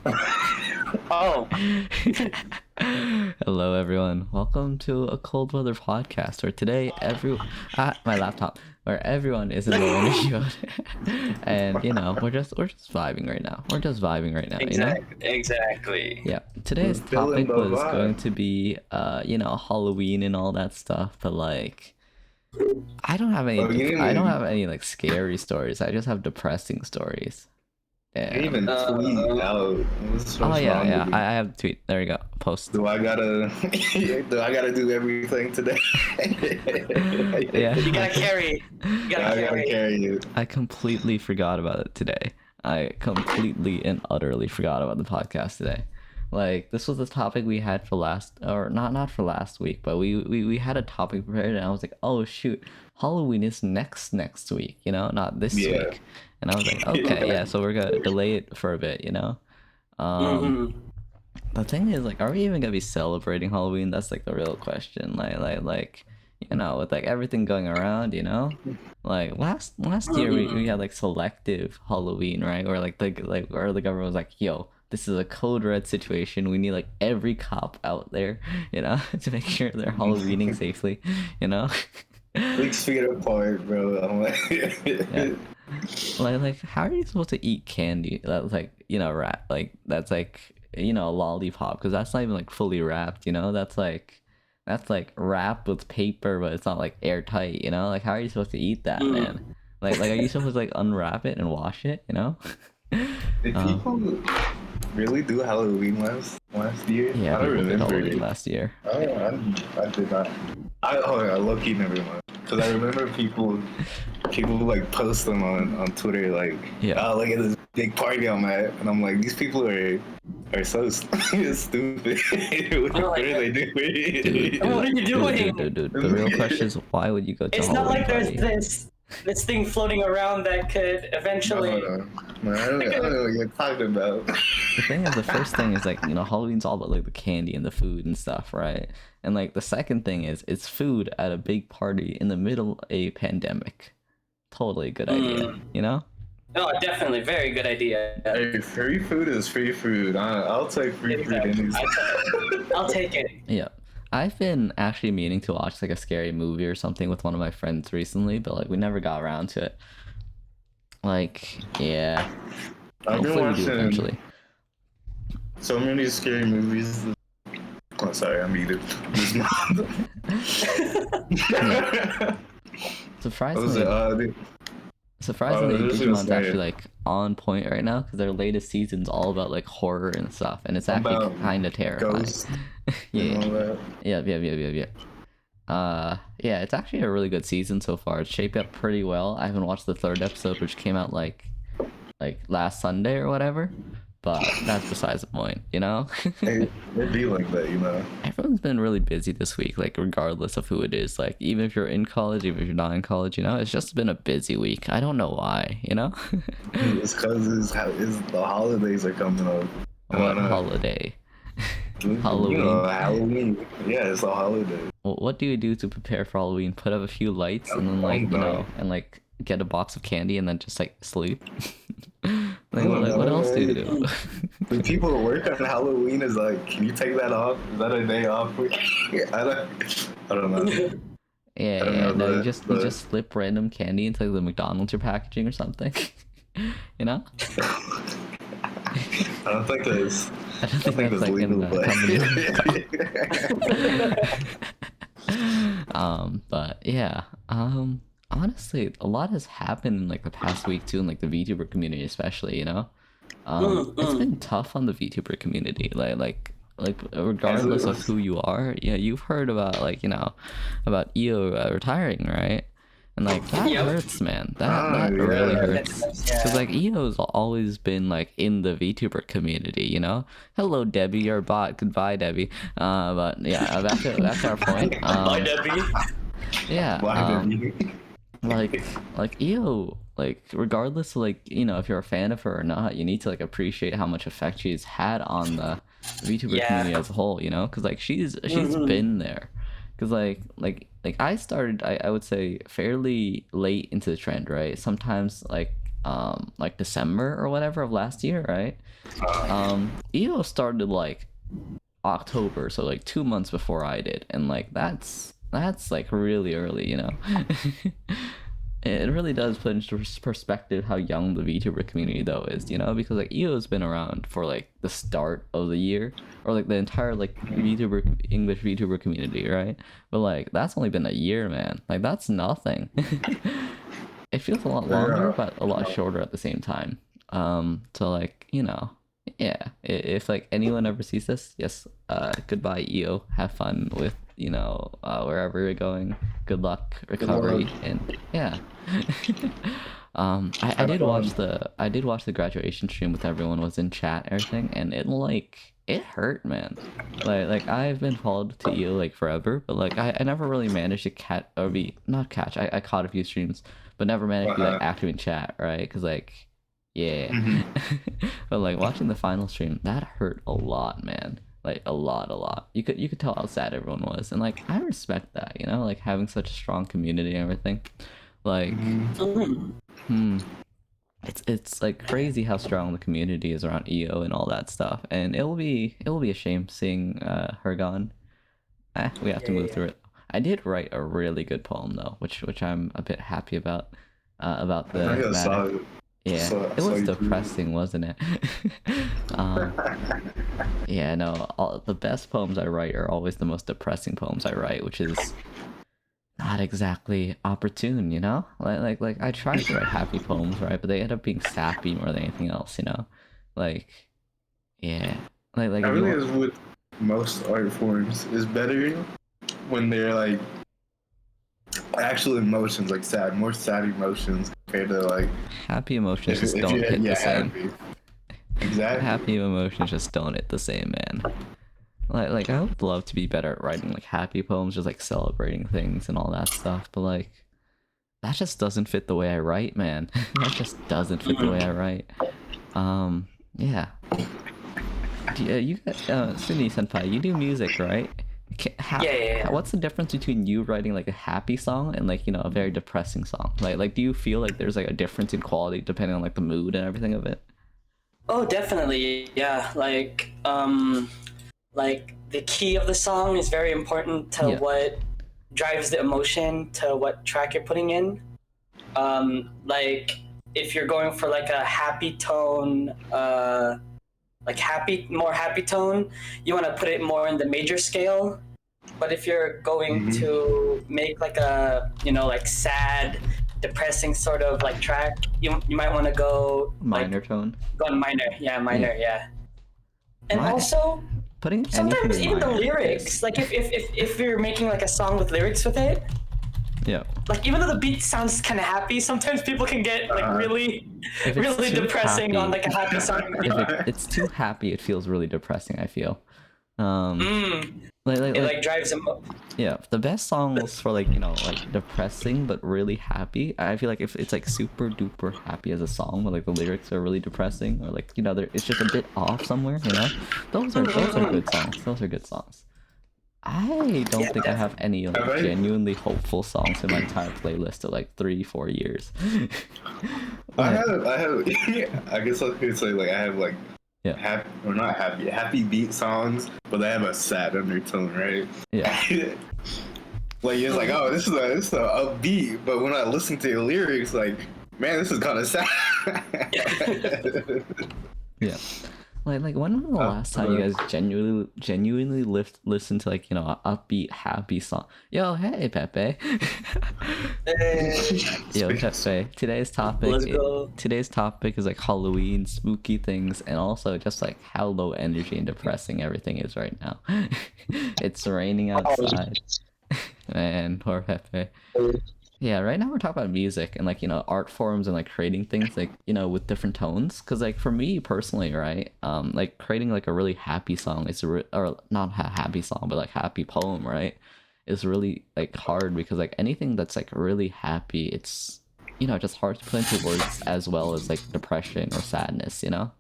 Oh, Hello, everyone. Welcome to a cold weather podcast. Where today, my laptop, where everyone is in low energy mode, and we're just vibing right now. We're just vibing right now. exactly. Yeah. Today's Feeling topic the was going vibe. to be, Halloween and all that stuff. But like, I don't have any. Oh, I don't have any like scary stories. I just have depressing stories. you didn't And even tweet Uh, out. oh What's yeah, wrong yeah. with you? I have the tweet. There you go. Post. Do I gotta do everything today? Yeah. you gotta carry it. You gotta I gotta carry it. carry you. I completely forgot about it today. I completely and utterly forgot about the podcast today. Like this was the topic we had for last, or not for last week, but we had a topic prepared, and I was like, oh shoot, Halloween is next week, not this Yeah. week. And I was like, okay, yeah, so we're gonna delay it for a bit. Um, Mhm. the thing is, like, are we even gonna be celebrating Halloween? That's like the real question. Like, with like everything going around, like last year we had like selective Halloween, right? Or like where the government was like, yo, this is a code red situation. We need like every cop out there, to make sure they're Halloweening safely, you know. 6 feet apart, bro. I'm like, Yeah. Like how are you supposed to eat candy that's like wrap like that's like a lollipop, because that's not even like fully wrapped, that's like wrapped with paper, but it's not like airtight, like how are you supposed to eat that, man? Like are you supposed to like unwrap it and wash it, did um, people really do Halloween last year? yeah, I don't people did remember Halloween it. last year. I did not. I low-key never mind. Because I remember people like post them on Twitter like, Yeah. oh, look at this big party I'm at. And I'm like, these people are so stupid. What are they doing? What are you doing? Dude, the real question is, why would you go to a It's not Halloween like there's party? this thing floating around that could eventually. I don't know what you're talking about. The thing is, the first thing is like, Halloween's all about like the candy and the food and stuff, right? And like the second thing is it's food at a big party in the middle of a pandemic. Totally a good idea, Oh, definitely, very good idea. Hey, free food is free food. I'll take free food Exactly. any I'll take it. Yeah. I've been actually meaning to watch like a scary movie or something with one of my friends recently, but like we never got around to it. Like, yeah. I've been Hopefully we do watching eventually. so many scary movies. Oh, sorry, I'm eating. Surprisingly, this is Digimon's insane. actually like on point right now because their latest season's all about like horror and stuff, and it's actually About kind of terrifying. Ghost Yeah, and all that. yeah. Yeah, it's actually a really good season so far. It's shaped up pretty well. I haven't watched the third episode, which came out like last Sunday or whatever, but that's besides the point, Hey, it'd be like that, Everyone's been really busy this week, like regardless of who it is. Like even if you're in college, even if you're not in college, it's just been a busy week. I don't know why, It's because the holidays are coming up. What holiday? Halloween. You know, Halloween. Yeah, it's a holiday. Well, what do you do to prepare for Halloween? Put up a few lights and then like and like get a box of candy and then just like sleep. Like what else do you do? The people who work on Halloween is like, can you take that off? Is that a day off? I don't know. Yeah, I don't yeah. know No, you that, just but- slip random candy into the McDonald's you're packaging or something. You know? I don't think that's. I don't think that's it's like legal, in but yeah. Honestly, a lot has happened in like the past week too, in like the VTuber community, especially. It's been tough on the VTuber community. Like regardless of who you are, yeah, you've heard about about EO retiring, right? And like that Yep. hurts, man. That really yeah. hurts. Because like EO's always been like in the VTuber community, Hello Debbie, you're a bot. Goodbye, Debbie. But yeah, that's our point. Bye, Debbie. Yeah. Why Like EO, like regardless of like if you're a fan of her or not, you need to like appreciate how much effect she's had on the VTuber Yeah. community as a whole, because like she's been there. Because like I started, I would say fairly late into the trend, right? Sometimes like like December or whatever of last year, right? EO started like October, so like 2 months before I did, and like that's like really early, you know. It really does put into perspective how young the VTuber community though is, you know, because like EO's been around for like the start of the year, or like the entire like English VTuber community, right? But like that's only been a year, man. Like that's nothing. It feels a lot longer, but a lot shorter at the same time. So like, you know, yeah. If like anyone ever sees this, yes, goodbye EO. Have fun with, you know, wherever you're going. Good luck, recovery, and yeah. I did watch the graduation stream with everyone was in chat and everything, and it hurt, man. Like I've been followed to EO like forever, but like I never really managed to I caught a few streams, but never managed to be like active in chat, right? Because like, yeah. But like watching the final stream, that hurt a lot, man. Like a lot. You could tell how sad everyone was, and like I respect that, you know, like having such a strong community and everything. Like, it's like crazy how strong the community is around EO and all that stuff, and it will be a shame seeing her gone. We have to move through it. I did write a really good poem though, which I'm a bit happy about the matter. Yeah, it was depressing, wasn't it? Yeah, no, the best poems I write are always the most depressing poems I write, which is not exactly opportune, you know? Like I tried to write happy poems, right? But they end up being sappy more than anything else, you know? Like, yeah. Like I really is with most art forms is better when they're like actual emotions, like more sad emotions compared to like happy emotions just don't hit the same. Happy. Exactly. Happy emotions just don't hit the same, man. Like I would love to be better at writing like happy poems, just like celebrating things and all that stuff, but like that just doesn't fit the way I write, man. That just doesn't fit the way I write. Yeah. You Sydney Senpai, you do music, right? Yeah. What's the difference between you writing like a happy song and like, you know, a very depressing song? Like do you feel like there's like a difference in quality depending on like the mood and everything of it? Oh, definitely. Yeah. Like the key of the song is very important to what drives the emotion to what track you're putting in. Like if you're going for like a happy tone, more happy tone, you want to put it more in the major scale. But if you're going to make like a, you know, like sad, depressing sort of like track, you might want to go minor tone. Go on minor, yeah. And also putting sometimes even the lyrics, like if you're making like a song with lyrics with it, yeah, like even though the beat sounds kind of happy, sometimes people can get like really depressing on like a happy song. If it's too happy, it feels really depressing, I feel. It drives them up. Yeah, the best songs for like, you know, like depressing but really happy, I feel like if it's like super duper happy as a song but like the lyrics are really depressing, or like, you know, it's just a bit off somewhere, you know, those are good songs. I don't think I have any like genuinely hopeful songs in my entire playlist of like 3-4 years. I have I guess I could say like I have like happy beat songs, but they have a sad undertone, right? Yeah. Like it's like, oh, this is a upbeat, but when I listen to the lyrics, like, man, this is kind of sad. Yeah. Like when was the last time you guys genuinely listened to like, you know, an upbeat happy song? Yo, hey Pepe. Yo Pepe. Today's topic is like Halloween, spooky things, and also just like how low energy and depressing everything is right now. It's raining outside. Man, poor Pepe. Yeah, right now we're talking about music and like, you know, art forms and like creating things like, you know, with different tones. Cause like for me personally, right, like creating like a really happy song or not a happy song, but like happy poem, right, is really like hard, because like anything that's like really happy, it's, you know, just hard to put into words, as well as like depression or sadness, you know.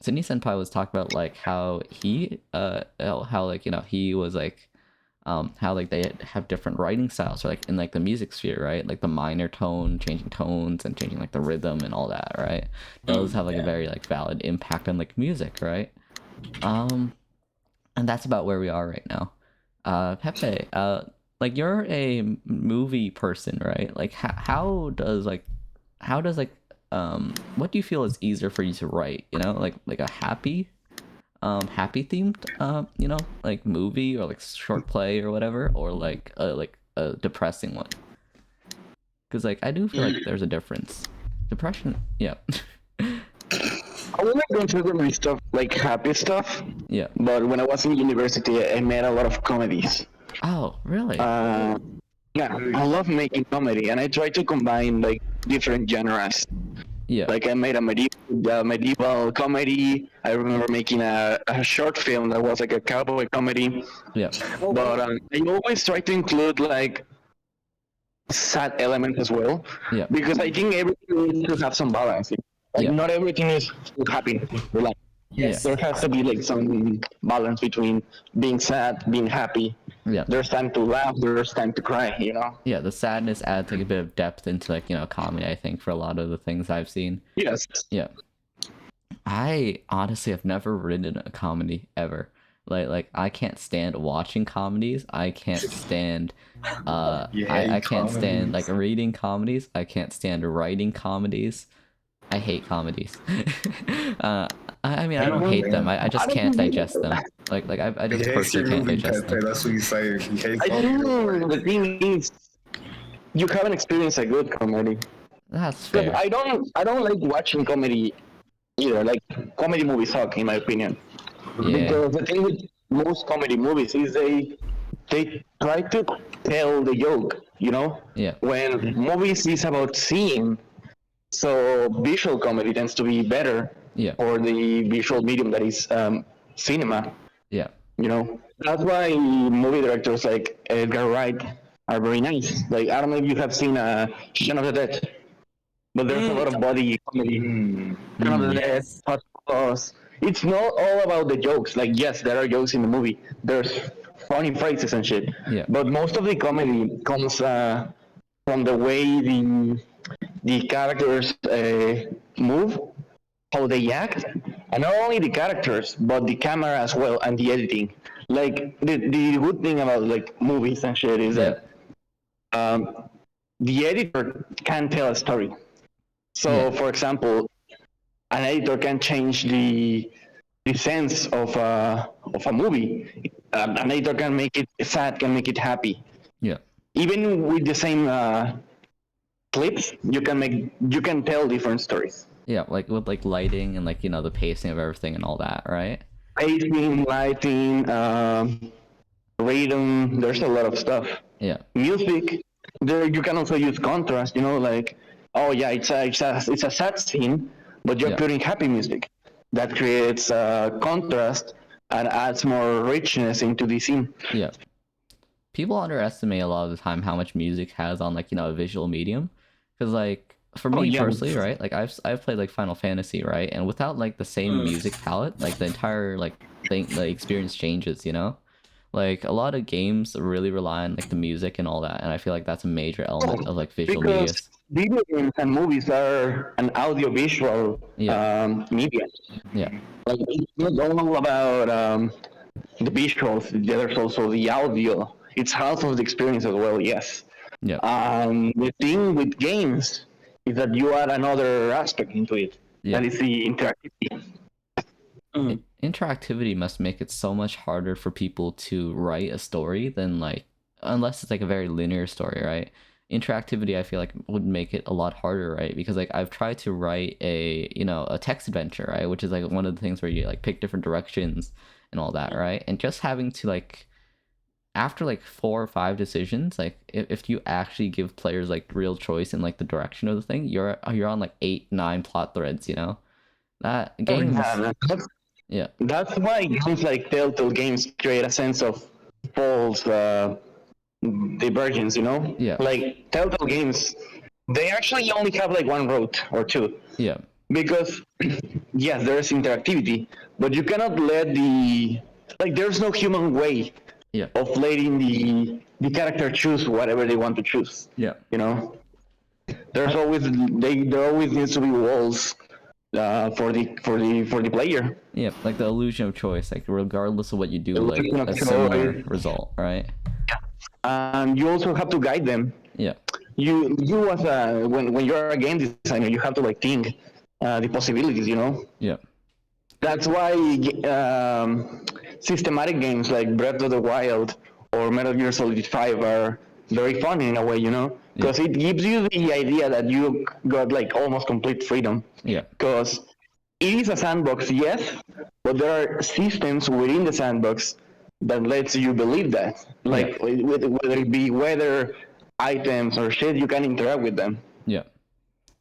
Sydney Senpai was talking about like how he like, you know, he was like how like they have different writing styles, or like in like the music sphere, right? Like the minor tone, changing tones and changing like the rhythm and all that, right? Those have like a very like valid impact on like music, right? And that's about where we are right now. Pepe, like you're a movie person, right? Like how does like what do you feel is easier for you to write? You know, like a happy themed you know, like movie or like short play or whatever, or like a depressing one? Because like I do feel like there's a difference. Depression, yeah. I wouldn't consider my stuff like happy stuff, Yeah. but when I was in university, I made a lot of comedies. Oh, really? Yeah, I love making comedy, and I try to combine like different genres. Yeah. Like I made a medieval comedy. I remember making a short film that was like a cowboy comedy. Yeah. But I always try to include like sad elements as well, Yeah. because I think everything needs to have some balance. Like Yeah. not everything is happy. Like Yes. there has to be like some balance between being sad, being happy. Yeah. There's time to laugh. There's time to cry. You know. Yeah, the sadness adds like a bit of depth into like, you know, comedy, I think, for a lot of the things I've seen. Yes. Yeah. I honestly have never written a comedy ever. Like I can't stand watching comedies. I can't stand I can't stand like reading comedies. I can't stand writing comedies. I hate comedies. I mean, I don't hate them. I just can't digest them. Like I just personally can't digest them. That's what he's saying. He hates I all think your the thing is, you haven't experienced a good comedy. That's 'Cause fair. I don't like watching comedy either. Like comedy movies suck, in my opinion. Yeah. Because the thing with most comedy movies is they try to tell the joke. You know. Yeah. When movies is about seeing, so visual comedy tends to be better Yeah. for the visual medium that is cinema. Yeah. You know, that's why movie directors like Edgar Wright are very nice. Like, I don't know if you have seen Shaun of the Dead, but there's a lot of body comedy. Shaun of the Dead, Hot Fuzz. It's not all about the jokes. Like, yes, there are jokes in the movie. There's funny phrases and shit. Yeah. But most of the comedy comes from the way the characters move, how they act, and not only the characters, but the camera as well, and the editing. Like the good thing about like movies and shit is that the editor can tell a story. So, for example, an editor can change the sense of a movie. An editor can make it sad, can make it happy. Yeah. Even with the same clips, you can tell different stories. Yeah, like with like lighting and like, you know, the pacing of everything and all that, right? Pacing, lighting, rhythm. There's a lot of stuff. Yeah. Music. There you can also use contrast. You know, like it's a sad scene, but you're putting happy music. That creates contrast and adds more richness into the scene. Yeah. People underestimate a lot of the time how much music has on like, you know, a visual medium. Because like for me personally, right? Like I've played like Final Fantasy, right? And without like the same music palette, like the entire like thing, the experience changes, you know? Like a lot of games really rely on like the music and all that, and I feel like that's a major element of like visual media. Because video games and movies are an audiovisual medium. Yeah. Like it's not all about the visuals. There's also the audio. It's half of the experience as well. Yes. Yeah. The thing with games is that you add another aspect into it. Yeah. That is the interactivity. Interactivity must make it so much harder for people to write a story than like, unless it's like a very linear story, right? Interactivity, I feel like, would make it a lot harder, right? Because like I've tried to write a text adventure, right, which is like one of the things where you like pick different directions and all that, right? And just having to like, after like 4 or 5 decisions, like if you actually give players like real choice in like the direction of the thing, you're on like 8, 9 plot threads, you know? That games. Yeah. That's why games like Telltale Games create a sense of false divergence, you know? Yeah. Like Telltale Games, they actually only have like one road or two. Yeah. Because yes, there's interactivity, but you cannot let there's no human way Yeah. of letting the character choose whatever they want to choose. Yeah. You know, there always needs to be walls for the player. Yeah, like the illusion of choice, like regardless of what you do, like Illusion of a similar choice. result, right? And you also have to guide them. Yeah. You as a when you're a game designer, you have to like think the possibilities. You know. Yeah. That's why systematic games like Breath of the Wild or Metal Gear Solid 5 are very fun in a way, you know, because it gives you the idea that you got like almost complete freedom. Yeah. Because it is a sandbox, yes, but there are systems within the sandbox that lets you believe that, like whether it be weather, items, or shit, you can interact with them. Yeah.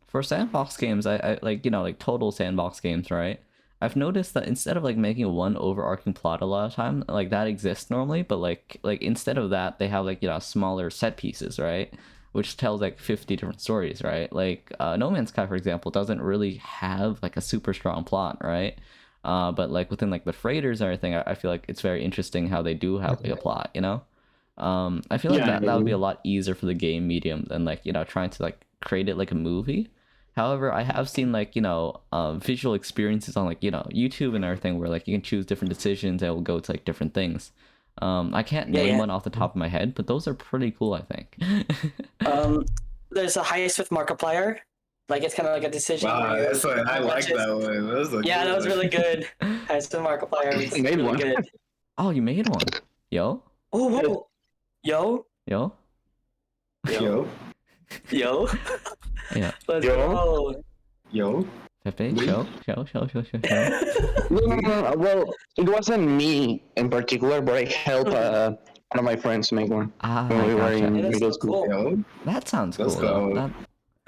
For sandbox games, I like, you know, like total sandbox games, right? I've noticed that instead of like making one overarching plot a lot of time, like that exists normally, but like instead of that, they have like, you know, smaller set pieces, right? Which tells like 50 different stories, right? Like No Man's Sky, for example, doesn't really have like a super strong plot, right? But like within like the freighters and everything, I feel like it's very interesting how they do have like a plot, you know? I feel like that would be a lot easier for the game medium than like, you know, trying to like create it like a movie. However, I have seen like, you know, visual experiences on like, you know, YouTube and everything where like you can choose different decisions and it will go to like different things. I can't name one off the top of my head, but those are pretty cool, I think. There's a Heist with Markiplier. Like it's kind of like a decision. Wow, that's what I like that one. That was a Yeah, good that was one. really good. Heist with Markiplier was I made really one. good. Oh, you made one. Yo. Oh, whoa. Yo. Yo. Yo, Yo. Yeah. Let's Yo. go. yo. Pepe, show. No. Well, it wasn't me in particular, but I helped one of my friends make one Ah, when we were gotcha. in Yeah, that's middle so school. cool. Yo, That sounds cool. Let's Though. go.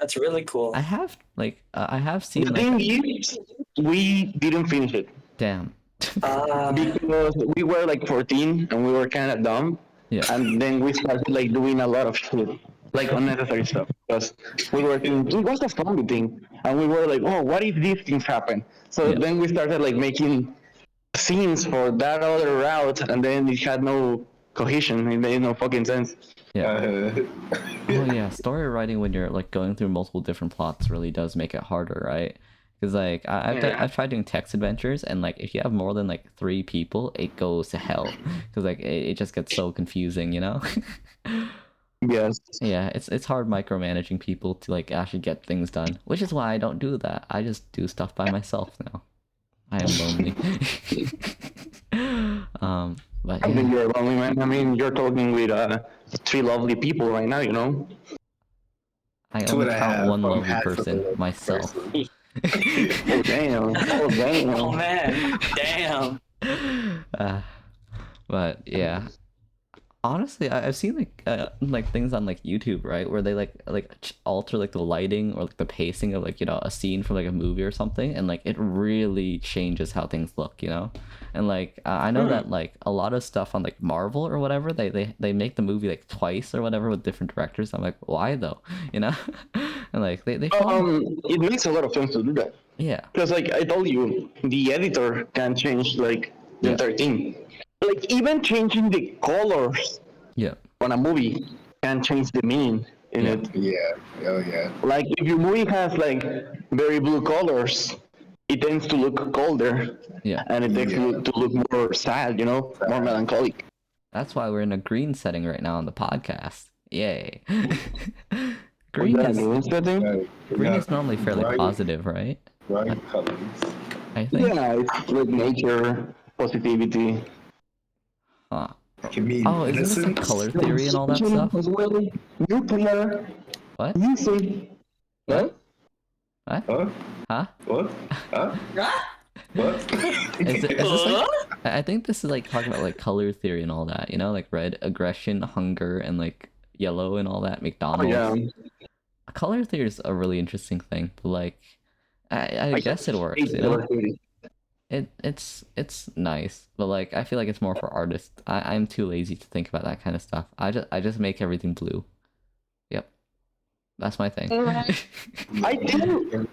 That's really cool. I have like I have seen The like thing is, we didn't finish it damn. because we were like 14 and we were kind of dumb. Yeah. And then we started like doing a lot of shit, like unnecessary stuff, because we were thinking it was a zombie thing, and we were like, oh, what if these things happen? So Yeah. then we started like making scenes for that other route, and then it had no cohesion, it made no fucking sense. Yeah. Oh yeah, story writing when you're like going through multiple different plots really does make it harder, right? Because like I've tried doing text adventures, and like if you have more than like 3 people, it goes to hell. Because like it just gets so confusing, you know? Yes. Yeah, it's hard micromanaging people to like actually get things done, which is why I don't do that. I just do stuff by myself now. I am lonely. But I yeah. mean, you're lonely, man. I mean, you're talking with 3 lovely people right now, you know? I That's only what I count have. one I'm lovely half of a person, lovely myself. person. Oh, damn. Oh, damn. Oh man. Damn. But yeah, honestly, I've seen like things on like YouTube, right, where they like alter like the lighting or like the pacing of like, you know, a scene from like a movie or something, and like it really changes how things look, you know. And like I know that like a lot of stuff on like Marvel or whatever, they make the movie like twice or whatever with different directors. I'm like, why though, you know? And like they follow... It makes a lot of sense to do that. Yeah. Because, like I told you, the editor can change like the entire thing. Like even changing the colors Yeah. on a movie can change the meaning in Yeah. it. Yeah, oh yeah. Like if your movie has like very blue colors, it tends to look colder, Yeah. and it tends Yeah. to look more sad, you know, more melancholic. That's why we're in a green setting right now on the podcast. Yay. Green Green is green Yeah, is normally fairly bright- positive, right? bright colors. I think. Yeah, it's like nature, positivity. Huh. Can mean Oh, isn't this like innocence. color theory and all that stuff? As well, nuclear, What? music. What? Huh? Huh? What? Huh? What? Is this like, I think this is like talking about like color theory and all that, you know, like red aggression, hunger, and like yellow and all that. Oh, McDonald's. yeah. Color theory is a really interesting thing, but like I guess it works, you know. Color theory. It's nice, but like I feel like it's more for artists. I'm too lazy to think about that kind of stuff. I just make everything blue. Yep. That's my thing. I think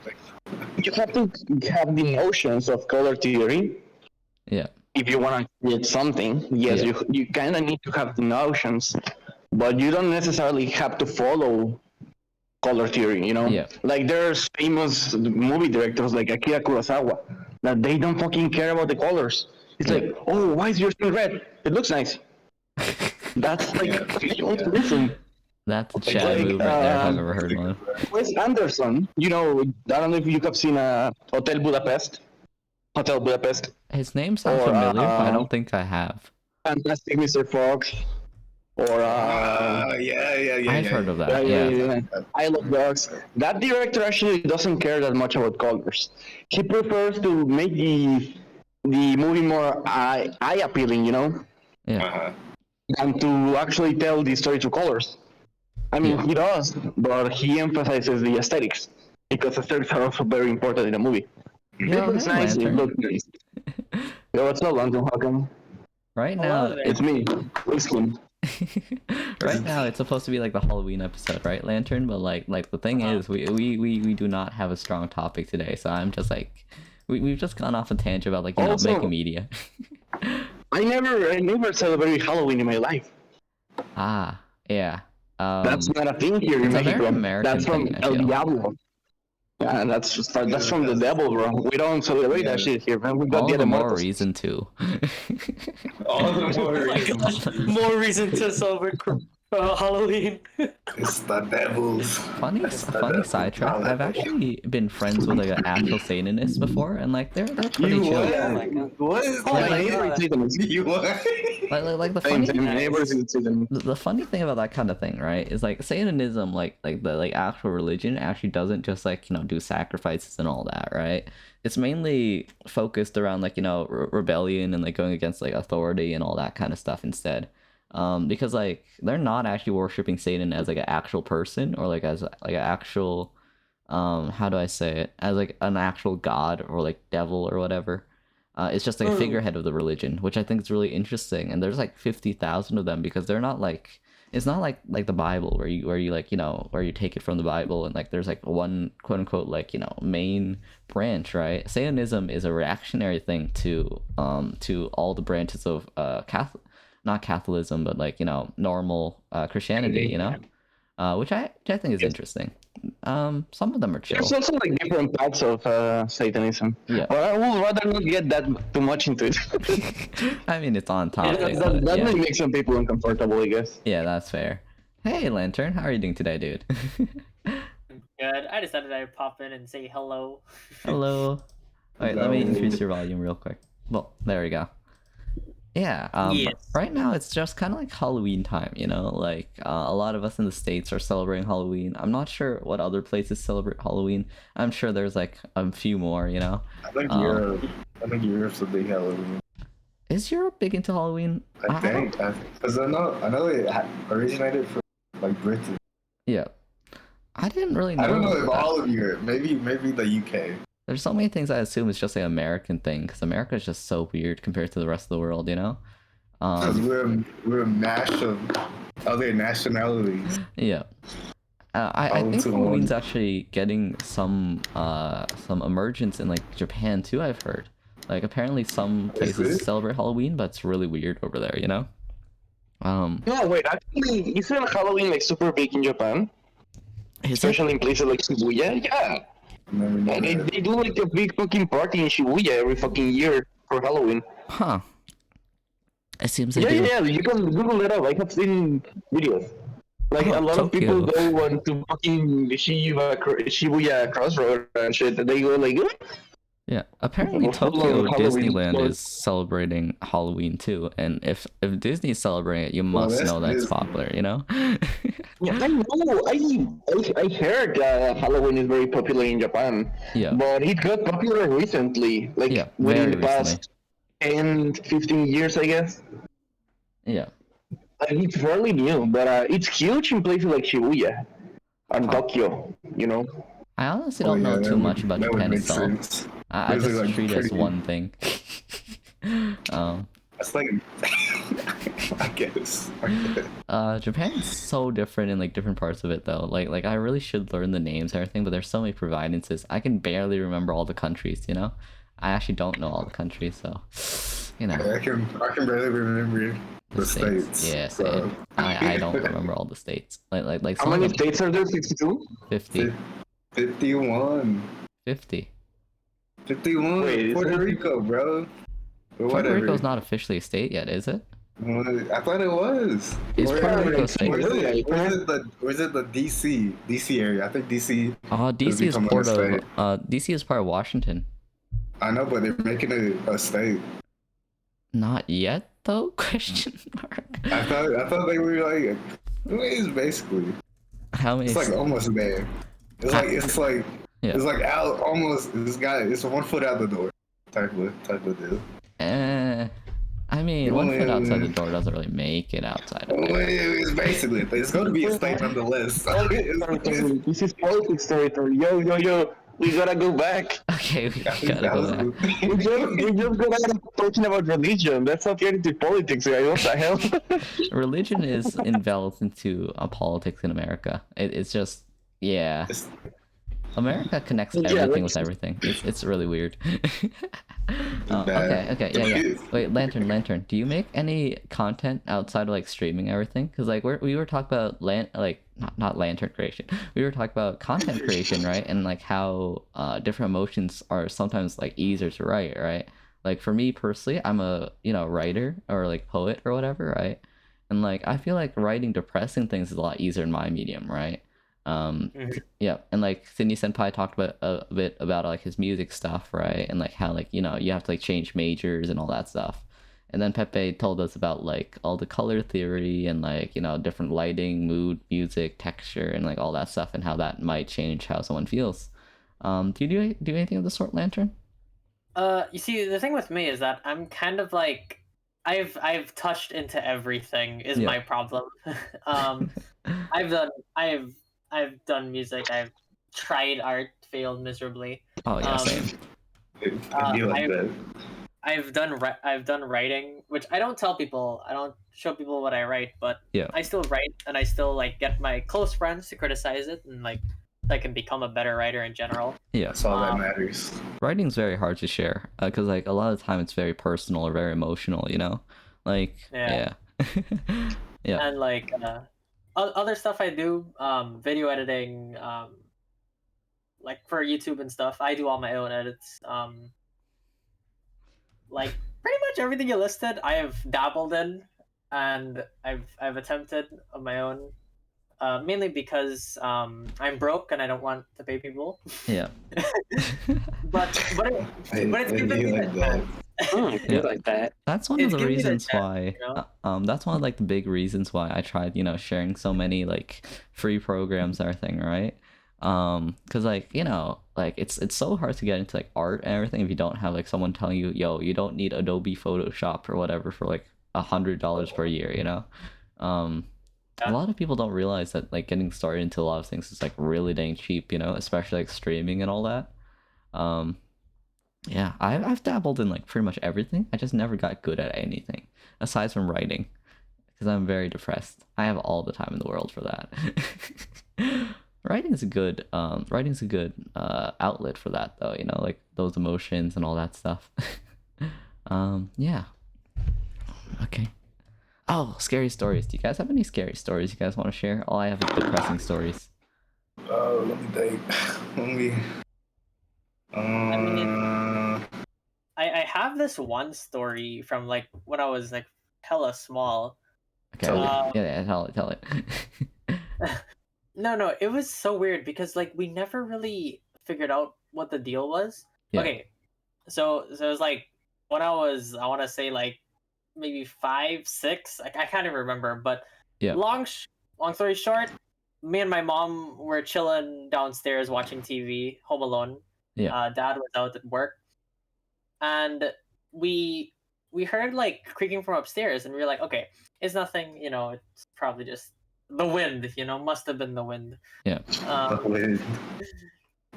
you have to have the notions of color theory, Yeah. if you want to create something, yes, Yeah. you kind of need to have the notions, but you don't necessarily have to follow color theory. Yeah. Like there's famous movie directors like Akira Kurosawa that they don't fucking care about the colors. It's Yeah. like, oh, why is your skin red? It looks nice. That's like listen. That's a Chad move right there if I've ever heard one. Wes Anderson, I don't know if you have seen Hotel Budapest. Hotel Budapest. His name sounds Or, familiar, but I don't think I have. Fantastic Mr. Fox. Or I've heard of that. Yeah. I Love Dogs. That director actually doesn't care that much about colors. He prefers to make the movie more eye appealing, Yeah. than to actually tell the story through colors. I mean, Yeah. he does, but he emphasizes the aesthetics because aesthetics are also very important in a movie. Yeah, It looks hey, nice. It Lantern. looks nice. Yeah, what's up, London? Welcome. Right Hello now, there. It's me, Whiskey. right now it's supposed to be like the Halloween episode, right, Lantern? But like the thing is, we do not have a strong topic today, so I'm just like, we've just gone off a tangent about like Also- making media. I never celebrated Halloween in my life. Ah, yeah. That's not a thing here in it's a very Mexico. American That's from thing, I El feel. Diablo. Yeah, that's from the devil, bro. We don't celebrate that shit here, man. We got all Dia the de more Muertos. reason to. All the more Oh my reason. gosh, more reason to celebrate Halloween. It's the devil's. Funny sidetrack. I've actually been friends with like an actual Satanist before, and like they're pretty You chill. what? Oh my god. What? Oh My my neighbor is God. Satanist. You what? Like the Same, funny my neighbor is Satanist. the funny thing about that kind of thing, right, is like Satanism, like the like actual religion actually doesn't just like do sacrifices and all that, right? It's mainly focused around like rebellion and like going against like authority and all that kind of stuff instead. Because like they're not actually worshiping Satan as like an actual person or like as like an actual how do I say it, as like an actual god or like devil or whatever. It's just like a figurehead of the religion, which I think is really interesting. And there's like 50,000 of them because they're not like, it's not like the Bible where you like where you take it from the Bible and like there's like one quote unquote like main branch, right? Satanism is a reactionary thing to all the branches of not Catholicism, but like normal Christianity, which I think is interesting. Some of them are chill. There's also like different parts of Satanism. Yeah. But I would rather not get that too much into it. I mean, it's on topic. that but, yeah. may make some people uncomfortable, I guess. Yeah, that's fair. Hey, Lantern, how are you doing today, dude? Good. I decided I'd pop in and say hello. Hello. Wait, let me increase your volume real quick. Well, there we go. Yeah, Yes. right now it's just kind of like Halloween time, like a lot of us in the States are celebrating Halloween. I'm not sure what other places celebrate Halloween. I'm sure there's like a few more, I think Europe. I think Europe's a big Halloween. Is Europe big into Halloween? I think, because I know it originated from like Britain. Yeah. I didn't really know. I don't know if that. all of Europe. Maybe the UK. There's so many things I assume it's just an American thing, because America is just so weird compared to the rest of the world, Because we're a mash of other nationalities. Yeah. I All think into Halloween's one. actually getting some emergence in like Japan too, I've heard. Like apparently some places it? celebrate Halloween, but it's really weird over there, No, wait, actually, isn't Halloween like super big in Japan? Is it? Especially in places like Shibuya? Yeah. Never know And that. they do like a big fucking party in Shibuya every fucking year for Halloween. Huh. It seems they Yeah, do. yeah, you can Google it up. I have seen videos. Like Oh, a lot of people Tokyo. go on to fucking Shibuya Crossroad and shit. They go like, Yeah. Apparently Well, Tokyo Halloween Disneyland was- is celebrating Halloween too. And if Disney's celebrating it, you Well, must that's know that's Disney. popular, yeah, I know. I heard Halloween is very popular in Japan, Yeah. but it got popular recently, like Yeah, within very the past 10, 15 years, I guess. Yeah. Like, it's fairly new, but it's huge in places like Shibuya and Huh. Tokyo, I honestly Oh, don't yeah, know that too would- much about that would Japan make itself. sense. I Those are, just like, treat it as pretty- one thing. That's like, I guess. Japan's so different in like different parts of it though. Like I really should learn the names and everything, but there's so many providences. I can barely remember all the countries, I actually don't know all the countries, so you know, I can barely remember the states. Yeah, so. same. I don't remember all the states. Like How some of many them, states are there? 52? 50. 51. 50. 51. Wait, Puerto isn't it- Rico, bro. But Puerto whatever. Rico's not officially a state yet, is it? I thought it was. Is Or- Puerto or- Rico or state? Or is it the DC area? I think DC. DC is becoming a part of state. DC is part of Washington. I know, but they're making it a state. Not yet though? Question mark. I thought they were like. It's basically. How many? It's like almost there. Yeah. It's like out almost. It's 1 foot out the door. Type of deal. I mean, 1 foot outside the door doesn't really make it outside of Well, there. it's basically it's going to be a state nonetheless. This is politics territory. Yo. We gotta go back. Okay, we gotta go back. We just got out of talking about religion. That's not getting to politics, guys. What the hell? Religion is enveloped into politics in America. It's just, yeah. It's- America connects Yeah, everything like- with everything. It's really weird. bad. Okay, yeah. Wait, Lantern. Do you make any content outside of like streaming everything? Because like we were talking about not lantern creation. We were talking about content creation, right? And like how different emotions are sometimes like easier to write, right? Like for me personally, I'm a writer or like poet or whatever, right? And like I feel like writing depressing things is a lot easier in my medium, right? Yeah, and like Sydney Senpai talked about a bit about like his music stuff, right? And like how like you have to like change majors and all that stuff. And then Pepe told us about like all the color theory and like different lighting, mood, music, texture, and like all that stuff, and how that might change how someone feels. Do you do anything of the sort, Lantern? You see, the thing with me is that I'm kind of like I've touched into everything is Yeah. my problem. I've done music. I've tried art, failed miserably. Oh yeah, Um, same. I feel like that. I've done writing, which I don't tell people. I don't show people what I write, but Yeah. I still write, and I still like get my close friends to criticize it, and like I can become a better writer in general. Yeah, That's all that matters. writing's very hard to share because like a lot of the time it's very personal or very emotional. Like Yeah. Yeah. And like other stuff I do, video editing, like for YouTube and stuff. I do all my own edits. Like pretty much everything you listed, I have dabbled in, and I've attempted on my own. Mainly because I'm broke and I don't want to pay people. Yeah. But it's I given do me like the that. chance. Yeah. like that. That's one It's of the giving me the reasons chance, why you know? that's one of like the big reasons why I tried sharing so many like free programs and everything, right? Because like like it's so hard to get into like art and everything if you don't have like someone telling you, yo, you don't need Adobe Photoshop or whatever for like $100 per year, a lot of people don't realize that like getting started into a lot of things is like really dang cheap, especially like streaming and all that. Yeah, I've dabbled in like pretty much everything. I just never got good at anything aside from writing because I'm very depressed. I have all the time in the world for that. Writing's a good outlet for that though, like those emotions and all that stuff. Yeah. Okay. Oh, scary stories. Do you guys have any scary stories you guys want to share? All I have is depressing stories. Oh, let me think. I have this one story from like when I was like hella small. Okay. So- yeah, tell it. No, it was so weird because like we never really figured out what the deal was. Yeah. Okay, so it was like when I want to say like maybe 5, 6. Like I can't even remember, but Yeah. Long story short, me and my mom were chilling downstairs watching TV, Home Alone. Yeah. Dad was out at work, and we heard like creaking from upstairs, and we were like, okay, it's nothing. It's probably just the wind. Must have been the wind. Yeah. it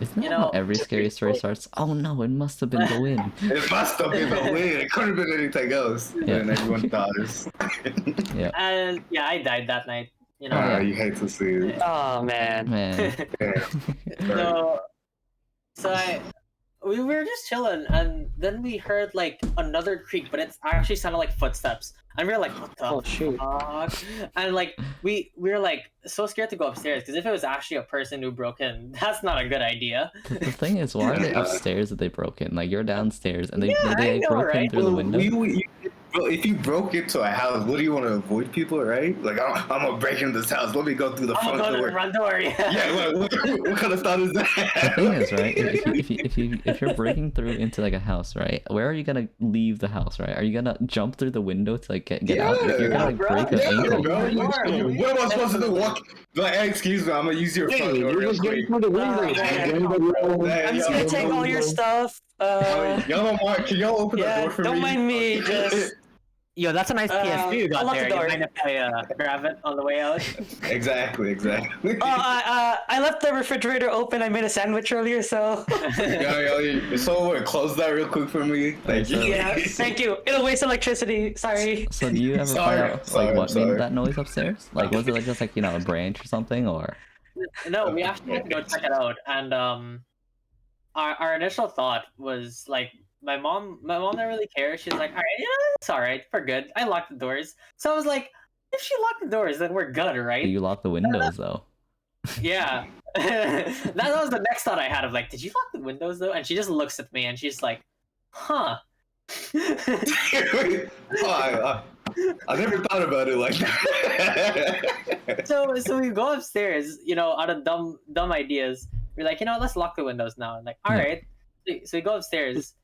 Isn't that how every scary story starts? Oh no, it must have been the wind. must have been the wind. It couldn't have been anything else. Yeah. And everyone dies. And yeah, I died that night. yeah. You hate to see it. Oh man. Man. Yeah. So we were just chilling, and then we heard like another creak, but it actually sounded like footsteps. And we were like, "What the Oh, shoot. fuck?" And like we were like so scared to go upstairs because if it was actually a person who broke in, that's not a good idea. The thing is, why are they upstairs if they broke in? Like you're downstairs and they Yeah, they I know, broke in right? through the window. Bro, if you broke into a house, what do you want to avoid people, right? Like, I'm gonna break into this house. Let me go through the I'm front gonna go to door. the front door. Yeah. Yeah, what kind of thought is The that? thing is, right? If you're breaking through into like a house, right? Where are you gonna leave the house, right? Are you gonna jump through the window to like get out? You're gonna like bro. break an Yeah, ankle. bro. Yeah. What am I supposed to do? Walk? Like, hey, excuse me, I'm gonna use your Hey, front door you're real just getting quick. through the window. Hey, I'm just yo, gonna take all your stuff. Y'all, Mark, can y'all open the Yeah, door for don't me? mind me. Just Yo, that's a nice PS2 you got unlock the there. door. You mind If I grab it on the way out. Exactly. I left the refrigerator open. I made a sandwich earlier, so So what? Close that real quick for me. Thank you. yeah. Thank you. It'll waste electricity. Sorry. So do you ever Sorry, find out sorry, like what sorry. made that noise upstairs? Like was it like just like a branch or something or? No, we actually had to go check it out, and our initial thought was like my mom didn't really care. She's like, all right, yeah, it's all right, we're good. I locked the doors, so I was like, if she locked the doors, then we're good, right? You lock the windows though. Yeah. that was the next thought I had of like, did you lock the windows though? And she just looks at me and she's like, huh. I never thought about it like that. so we go upstairs, out of dumb ideas. We're like, let's lock the windows now. And like, all Yeah. right. So we go upstairs,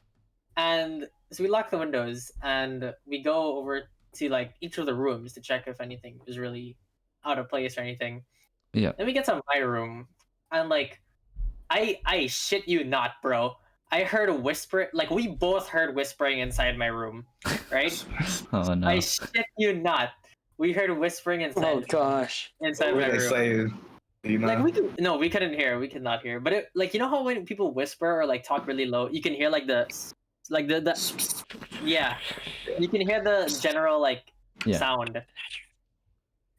and so we lock the windows, and we go over to like each of the rooms to check if anything is really out of place or anything. Yeah. Then we get to my room, and like, I shit you not, bro. I heard a whisper. Like we both heard whispering inside my room, right? Oh no. I shit you not. We heard whispering inside. Oh gosh. Inside What my were they room. saying? You know? Like we couldn't hear. We could not hear. But it, like how when people whisper or like talk really low, you can hear like the yeah, you can hear the general like Yeah. sound.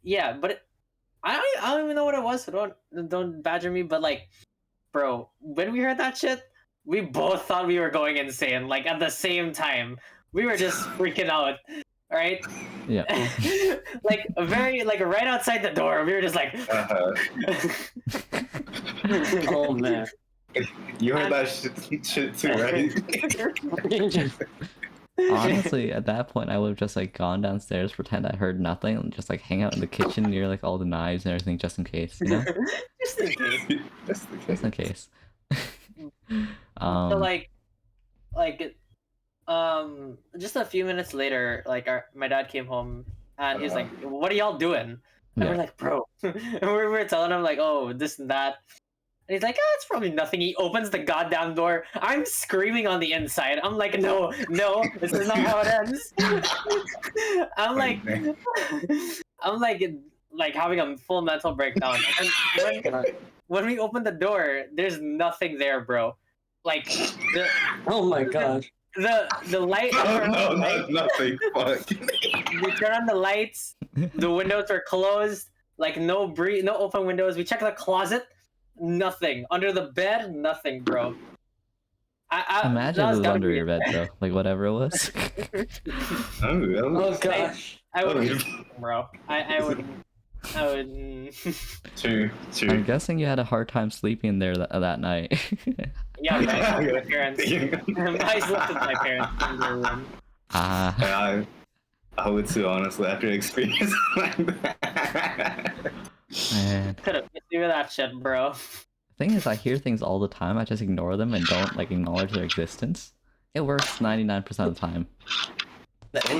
Yeah, but I don't even know what it was. So don't badger me. But like, bro, when we heard that shit, we both thought we were going insane. Like at the same time, we were just freaking out. Right? Yeah. like right outside the door, we were just like. Oh man. You heard that shit too, right? Honestly, at that point, I would have just like gone downstairs, pretend I heard nothing, and just like hang out in the kitchen near like all the knives and everything, just in case, you know, Just in case. That's the case. just in case. So just a few minutes later, like my dad came home and he's like, "What are y'all doing?" And Yeah. we're like, "Bro," and we're telling him like, "Oh, this and that." And he's like, "Oh, it's probably nothing." He opens the goddamn door. I'm screaming on the inside. I'm like, "No, this is not how it ends." I'm like, having a full mental breakdown. And when we open the door, there's nothing there, bro. Like Oh my god. the light. No, nothing. Fuck. We turn on the lights. The windows are closed. Like no open windows. We check the closet. Nothing under the bed. Nothing, bro. Imagine that it was gotta under be- your bed, though. Like whatever it was. Oh gosh. I would, bro. I would. True. I'm guessing you had a hard time sleeping there that night. Yeah, but I slept with my parents. I slept with my parents in their room. Ah, I would too, honestly, after experience like that. man. Could have missed you with that shit, bro. The thing is, I hear things all the time. I just ignore them and don't like acknowledge their existence. It works 99% of the time.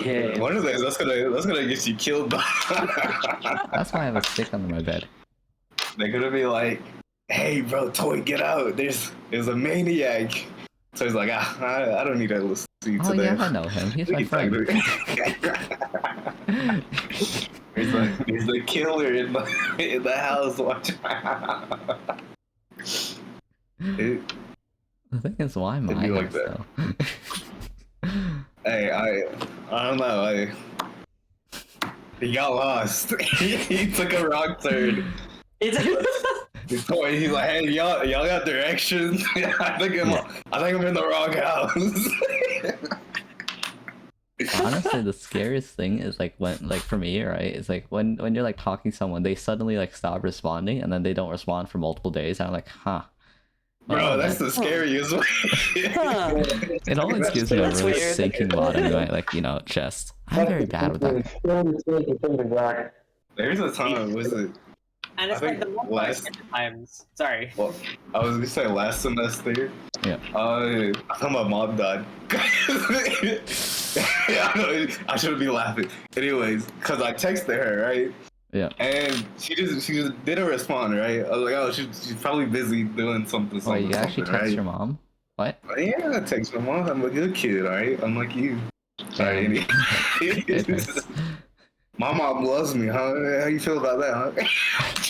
Yeah. One of those that's gonna get you killed. That's why I have a stick under my bed. They're gonna be like, "Hey, bro, Toy, get out! There's a maniac." So he's like, I don't need to listen to you Oh today." yeah, I know him. He's my friend. He's the killer in the house. Watch. The thing is, why my It'd be like house that. though? Hey, I don't know. He got lost. He took a wrong turn. He's like, hey, y'all got directions? I think I'm in the wrong house. Honestly, the scariest thing is like when, like for me, right? Is like when you're like talking to someone, they suddenly like stop responding, and then they don't respond for multiple days. And I'm like, huh. Bro, Well, that's the scariest way. Huh. It always gives me a That's really weird. sinking bottom in my like chest. I'm very bad with that. There's a time, was it? And it's I like think the more last- times. Sorry. Well, I was gonna say last semester. Yeah. I thought my mom died. Yeah, I know, I shouldn't be laughing. Anyways, cause I texted her, right? Yeah. And she just didn't respond, right? I was like, oh, she's probably busy doing something. Oh, you actually text right? your mom? What? Yeah, I text my mom. I'm a good kid, alright? I'm like you. Alright. Goodness. My mom loves me, huh? How you feel about that,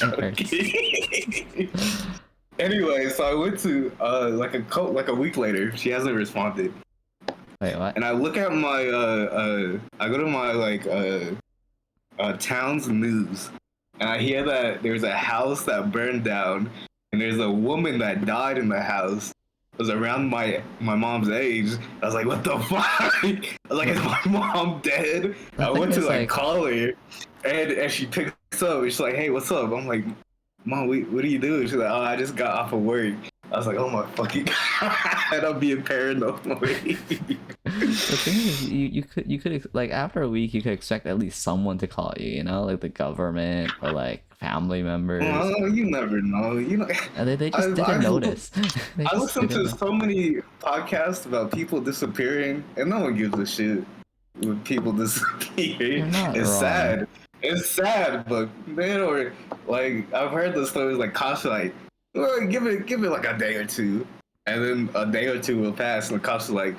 huh? Anyway, so I went to like a week later. She hasn't responded, Wait, what? and I look at my I go to my like town's news, and I hear that there's a house that burned down, and there's a woman that died in the house. It was around my mom's age. I was like, what the fuck? I was like, is my mom dead? The I thing went to is, like like- call her, and she picks up. And she's like, hey, what's up? I'm like, Mom, what are you doing? She's like, oh, I just got off of work. I was like, oh my fucking god, I'm being paranoid. The thing is, you could like after a week you could expect at least someone to call you, you know, like the government or like family members. Oh, you never know. You know, And they just didn't notice. They I just listen to didn't know. so many podcasts about people disappearing, and no one gives a shit when people disappear. You're not It's wrong. sad. It's sad, but they don't. Like, I've heard the stories like cops are like, well, give it like a day or two, and then a day or two will pass, and the cops are like,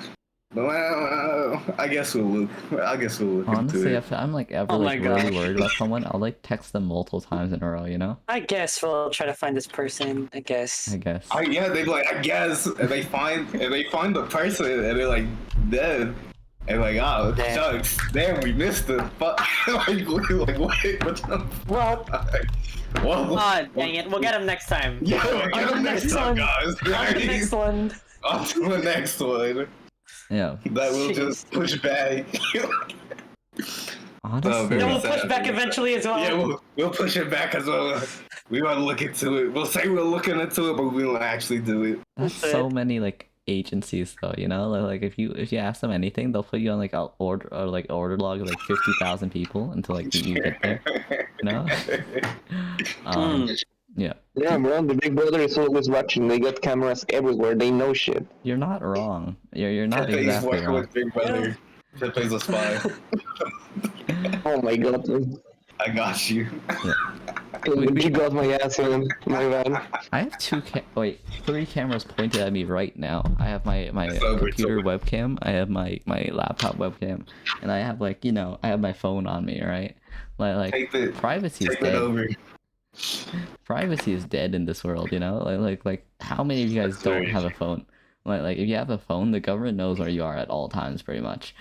well, I guess we'll look Honestly, into it. if I'm like ever Oh like my really God. worried about someone, I'll like text them multiple times in a row, you know? I guess we'll try to find this person. I guess. I guess. Yeah, they be like, I guess, and they find the person, and they're like dead, and like, oh, Damn. shucks, damn, we missed it. Fuck, like, what the fuck? Well, Ah, dang it. We'll get him next time. yeah, On the next one. guys. On to the next one. On to the next one. Yeah. That will just push back. Honestly, very Then we'll sad. push back eventually as well. Yeah, we'll push it back as well. We want to look into it. We'll say we're looking into it, but we won't actually do it. that's That's so it. many like agencies though, you know? Like if you ask them anything, they'll put you on like a order or like order log of like 50,000 people until like you get there, you know? Yeah. Yeah, bro, the Big Brother is always watching. They got cameras everywhere. They know shit. You're not wrong. You're not Pepe's exactly working wrong. with Big Brother. Pepe's a spy. Oh my god. I got you. You got my ass, man. My bad. I have three cameras pointed at me right now. I have my It's over, it's computer over. webcam, I have my laptop webcam, and I have like, you know, I have my phone on me, right? Like Take it. privacy is Take it dead. over. Privacy is dead in this world, you know? Like how many of you guys That's don't very have a phone? Like if you have a phone, the government knows where you are at all times pretty much.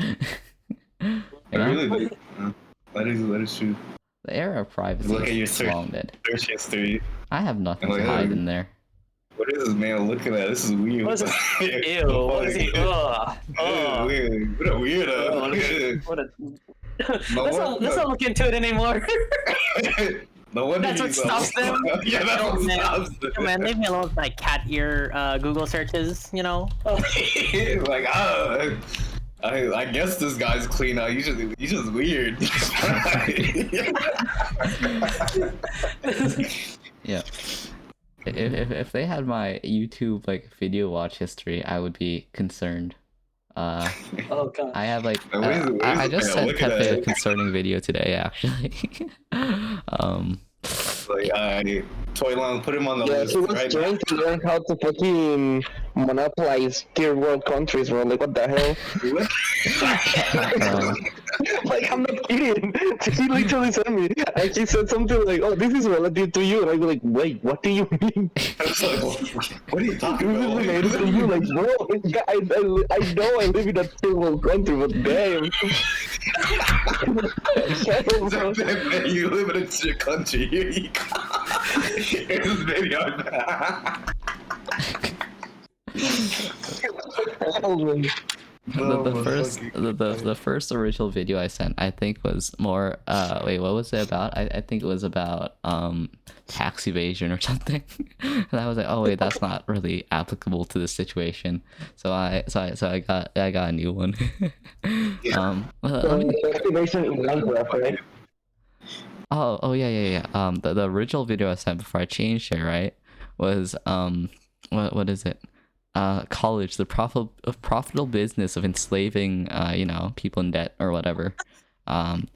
You I know? really do. That is true. The era of privacy Look at your is search. long dead. Search history. I have nothing Like, to hide in there. What is this man looking at? This is weird. What is this? Ew. What is he? Ugh. Ugh. Weird. What a weirdo. What a. No let's not look into it anymore. No wonder That's what he's stops them? Yeah, that's Oh, what man. stops them. Come on, leave me alone with my cat ear Google searches, you know? Like, I guess this guy's clean out. He's just weird. Yeah. If they had my YouTube like video watch history, I would be concerned. Oh god. I have like Where's I just yeah, sent look at Pepe a that. concerning video today actually. Like, Toyline, put him on the Yeah, list he was right trying to learn how to fucking monopolize third world countries, bro. Like, what the hell? Like, I'm not kidding. He literally sent me. And he said something like, oh, this is relative to you. And I'd be like, wait, what do you mean? I was like, what are you talking This is about? related to you. Like, bro, yeah, I know I live in a third world country, but damn. Damn, bro. You live in a shit country. Here you go. It was video. The first original video I sent, I think was more wait, what was it about? I think it was about tax evasion or something. And I was like, oh wait, that's not really applicable to this situation. So I got a new one. Let me- Activation in Minecraft, right? oh yeah. The original video I sent before I changed it, right, was what is it? College, the profitable business of enslaving people in debt or whatever.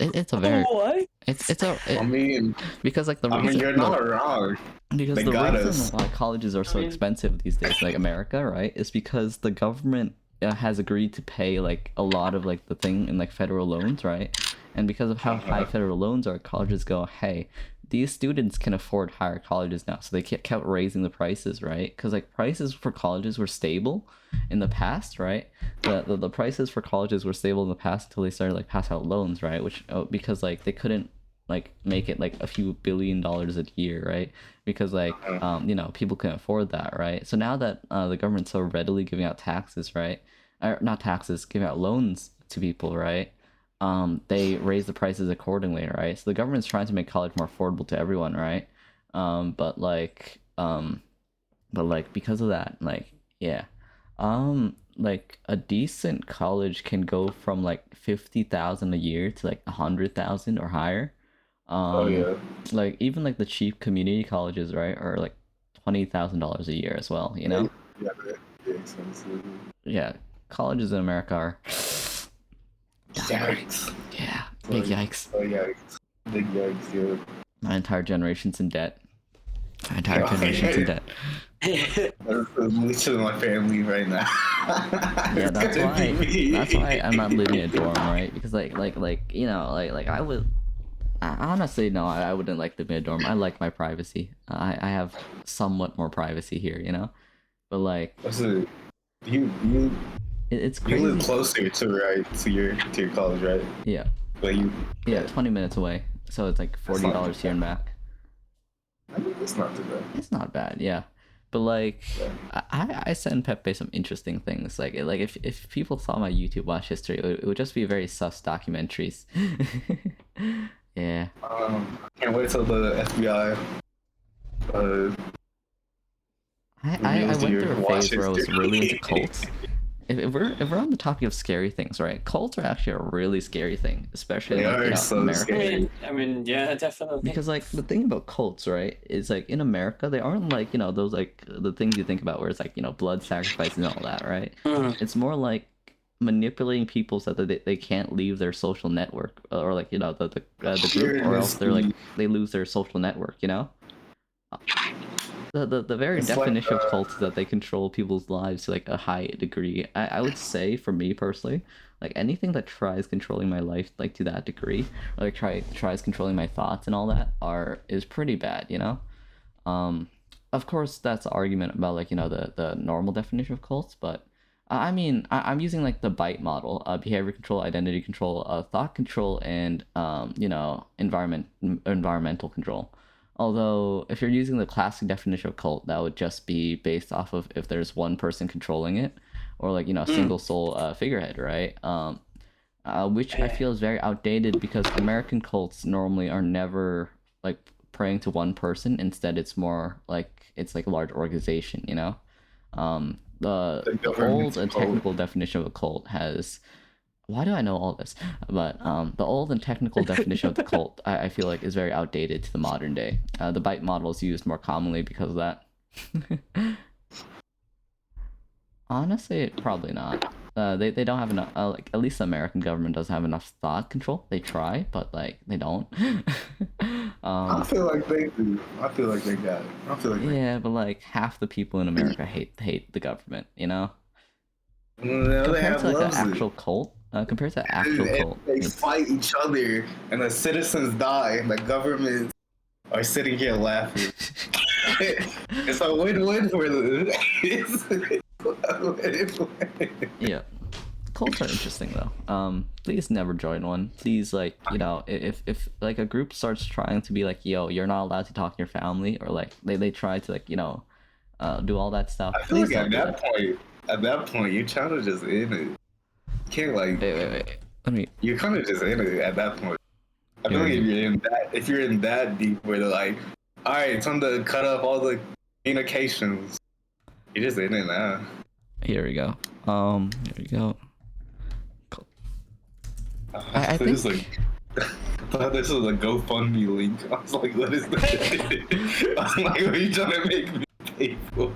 It's a very What? I mean, because like the reason you're not wrong. because they the got reason us. why colleges are so expensive these days, like America, right, is because the government has agreed to pay like a lot of like the thing in like federal loans, right? And because of how high federal loans are, colleges go, hey, these students can afford higher colleges now, so they kept raising the prices, right? Because like prices for colleges were stable in the past, right? The prices for colleges were stable in the past until they started like pass out loans, right? Which because like they couldn't like make it like a few $billions a year, right? Because like people couldn't afford that, right? So now that the government's so readily giving out taxes, right? Or not taxes, giving out loans to people, right? They raise the prices accordingly, right? So the government's trying to make college more affordable to everyone, right? But because of that, like, yeah, like a decent college can go from like 50,000 a year to like 100,000 or higher. Oh yeah. Like even like the cheap community colleges, right, are like $20,000 a year as well. You know? Yeah, they're expensive. Yeah, colleges in America are. Yikes. Yeah, big yikes. Oh yikes. Big yikes, yeah. My entire generation's in debt. My entire generation's in debt. That's literally my family right now. Yeah, It's gonna be me. that's why I'm not living in a dorm, right? Because like I would. Honestly, no, I wouldn't like living in a dorm. I like my privacy. I have somewhat more privacy here, you know. But like, So, you it's you live crazy. closer to your college, right? Yeah, But you, 20 minutes away. So it's like $40 here and back. I mean, it's not too bad. It's not bad, yeah. But like, I send Pepe some interesting things. Like if people saw my YouTube watch history, it would just be very sus documentaries. Yeah. Can't wait till the FBI. I reveals went your through a watch phase where I was history. really into cults. If we're on the topic of scary things, right? Cults are actually a really scary thing, especially They in like, are so America. scary. I mean, yeah, definitely. Because like the thing about cults, right, is like in America they aren't like those like the things you think about where it's like blood sacrifice and all that, right? Mhm. It's more like manipulating people so that they can't leave their social network or like the group, or else they're like they lose their social network, you know. The very It's like, definition of cults is that they control people's lives to like a high degree. I would say for me personally, like anything that tries controlling my life like to that degree, or like tries controlling my thoughts and all that is pretty bad, you know. Of course that's an argument about like the normal definition of cults, but I mean I'm using like the BITE model, behavior control, identity control, thought control, and environmental control. Although, if you're using the classic definition of cult, that would just be based off of if there's one person controlling it, or like a single soul figurehead, right? Which I feel is very outdated because American cults normally are never like praying to one person. Instead, it's more like it's like a large organization, you know. The old and technical definition of a cult has. Why do I know all this? But the old and technical definition of the cult, I feel like, is very outdated to the modern day. The BITE model is used more commonly because of that. Honestly, probably not. They don't have enough. Like at least the American government doesn't have enough thought control. They try, but like they don't. I feel like they do. I feel like they got it. I feel like Yeah, but like half the people in America hate the government. You know. they Compared have to like loves an it. actual cult. Compared to an actual And cult. they it's- fight each other, and the citizens die, and the government are sitting here laughing. It's a win-win for them. It's a win-win. Yeah. cults are interesting though. Please never join one. Please, like, you know, if like a group starts trying to be like, yo, you're not allowed to talk to your family, or like they try to, like, you know, do all that stuff. I feel Please like don't do at that point, you're kind of just in it. You can't like, Wait. Let me. you're kind of just in it at that point. I feel Yeah. like if you're in that deep where they're like, all right, it's time to cut off all the communications. You're just in it now. Here we go. Here we go. I This is think- like, I thought this was a GoFundMe link. I was like, what is this? I was like, what are you trying to make me pay for?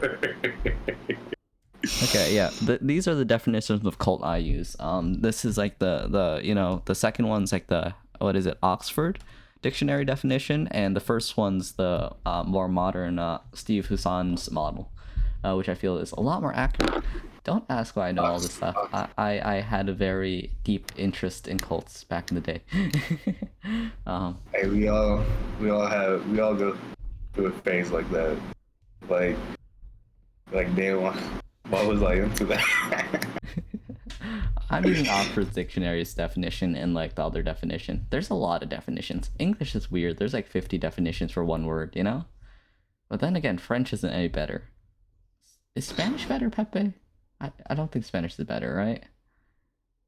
Okay, yeah. These are the definitions of cult I use. This is like the you know, the second one's like the, what is it, Oxford Dictionary definition, and the first one's the more modern Steve Husson's model, which I feel is a lot more accurate. Don't ask why I know all this stuff. I had a very deep interest in cults back in the day. Hey, we all go through a phase like that. Like damn, why was I into that? I'm using Oxford's dictionary's definition and like the other definition. There's a lot of definitions. English is weird. There's like 50 definitions for one word, you know? But then again, French isn't any better. Is Spanish better, Pepe? I don't think Spanish is better, right?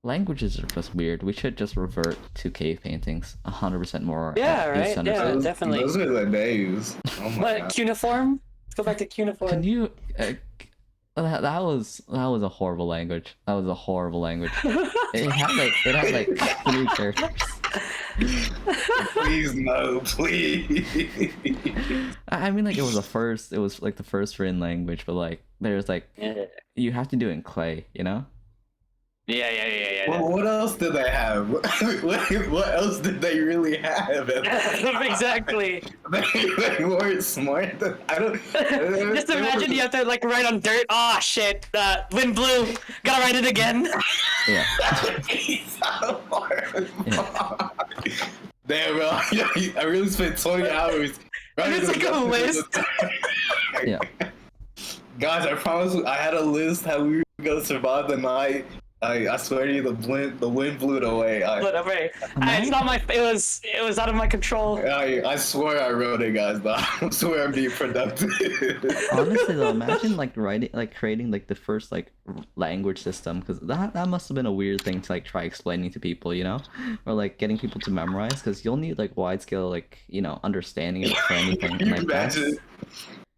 Languages are just weird. We should just revert to cave paintings. 100% more. Yeah, right? Yeah, those, definitely. Those are the days. Oh my What, god. cuneiform? Let's go back to cuneiform. Can you... that was a horrible language. That was a horrible language. It had like 3 characters. Please no, please. I mean, like, it was like the first written language, but like there's like Yeah. you have to do it in clay, you know? Yeah. Well, what else did they have? What else did they really have? Exactly. They weren't smart. I don't. Just imagine you have to like write on dirt. Oh shit! Wind blew. Gotta write it again. Yeah. Damn, bro. I really spent 20 hours. It's like a list. Yeah. Guys, I promise I had a list how we were gonna survive the night. I swear to you, the wind blew it away. Whatever. It's not my. It was out of my control. I swear I wrote it, guys. But I swear I'm being productive. Honestly though, imagine like creating like the first like language system, because that must have been a weird thing to like try explaining to people, you know, or like getting people to memorize, because you'll need like wide scale, like, you know, understanding of anything. Can you Like that. imagine?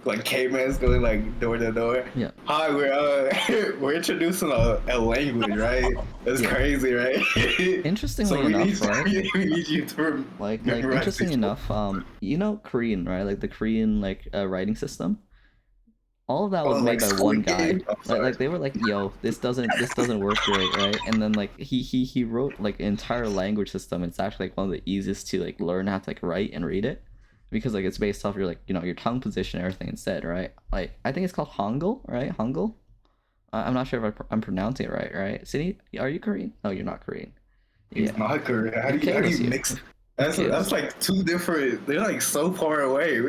Like caveman's going like door to door. Yeah. Hi, we're introducing a language, right? That's Yeah. crazy, right? Interestingly So we enough, right? we need you to Like memorize interesting these- enough, you know Korean, right? Like the Korean like writing system. All of that was Oh, made like by one Squid guy. Game? I'm sorry. Like they were like, "Yo, this doesn't work right?" And then like he wrote like an entire language system. It's actually like one of the easiest to like learn how to like write and read it, because like it's based off your like, you know, your tongue position and everything instead, right? Like I think it's called Hangul, right? Hangul. I'm not sure if I'm pronouncing it right, right? Cindy, are you Korean? No, you're not Korean. He's not Korean. How do Okay, you let's mix? see. That's Okay. that's like two different. They're like so far away.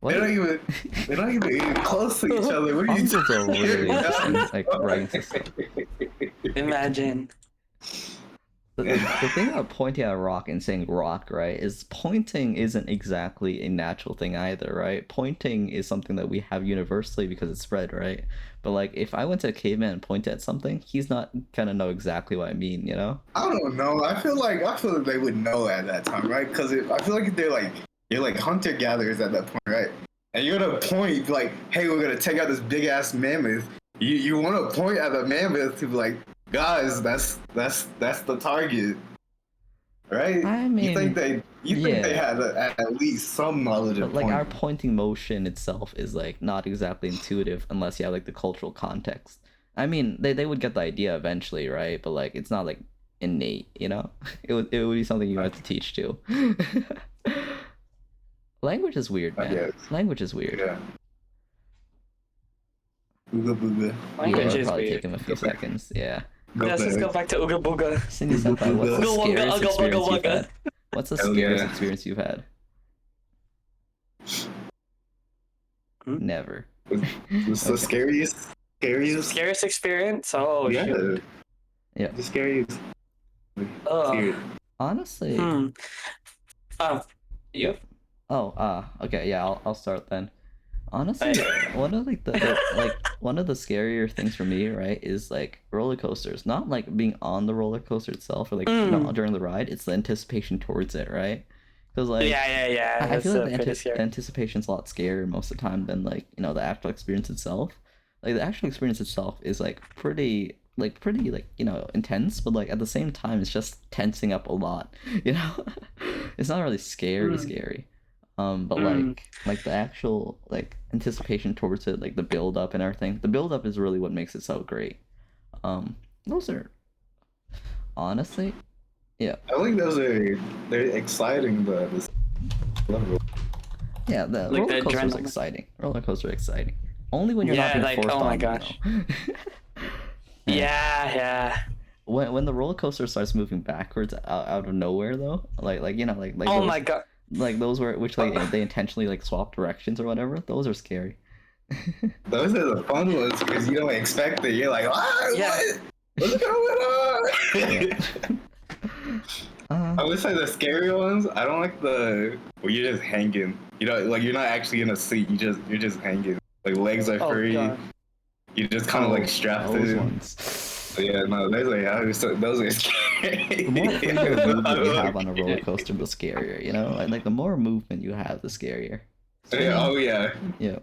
What? They're not even close to each other. What are you Hangul's a really talking interesting like writing system. Imagine. The thing about pointing at a rock and saying rock, right, is pointing isn't exactly a natural thing either, right? Pointing is something that we have universally because it's spread, right? But like, if I went to a caveman and pointed at something, he's not gonna know exactly what I mean, you know? I don't know. I feel like they would know at that time, right? Because I feel like they're like hunter gatherers at that point, right? And you're gonna point like, hey, we're gonna take out this big ass mammoth. You want to point at the mammoth to be like, guys, that's the target, right? I you mean, think they had at least some knowledge But of like our pointing. pointing motion itself is like not exactly intuitive unless you have like the cultural context. I mean, they would get the idea eventually, right? But like it's not like innate, you know? It would be something you have to teach too. Language is weird, I man. guess. Language is weird. Yeah. Booga booga. Yeah, Language it'll is probably weird. take him a few seconds. Yeah. Let's just go back to Ooga Booga. Cindy Senpai, what's the Ooga Wugga, scariest Ugga Bugga experience you've Wugga. had? What's the Hell scariest yeah. experience you've had? Hmm? Never. It's the scariest. Scariest experience? Oh Yeah. shoot. Yeah. The scariest. Oh. Serious. Honestly. Hmm. You? Oh, okay, yeah, I'll start then. Honestly, one of like one of the scarier things for me, right, is like roller coasters. Not like being on the roller coaster itself or like during the ride. It's the anticipation towards it, right? Because like Yeah. I That's feel like the pretty scary. anticipation's a lot scarier most of the time than like the actual experience itself. Like the actual experience itself is like pretty intense, but like at the same time it's just tensing up a lot. It's not really scary. But like the actual like anticipation towards it, like the build up and everything. The build up is really what makes it so great. Those are honestly, yeah. I think they're exciting, but this level. Yeah, the Like roller the coaster's adrenaline. exciting. Roller coaster exciting. Only when you're Yeah, not being like, forced oh my on, gosh. Yeah. Yeah. When the roller coaster starts moving backwards out of nowhere though, like Oh those, my god. like those which like they intentionally like swap directions or whatever. Those are scary. Those are the fun ones because you don't expect it. You're like, Yeah. what's going on? Yeah. I would say the scary ones. I don't like the where you're just hanging. Like you're not actually in a seat. You're just hanging. Like legs are Oh, free. God. You just kind of like strapped those in. ones. Yeah, no, those are scary. The more freedom of movement you have on a roller coaster, the scarier. Like the more movement you have, the scarier. Yeah, oh yeah. Yeah.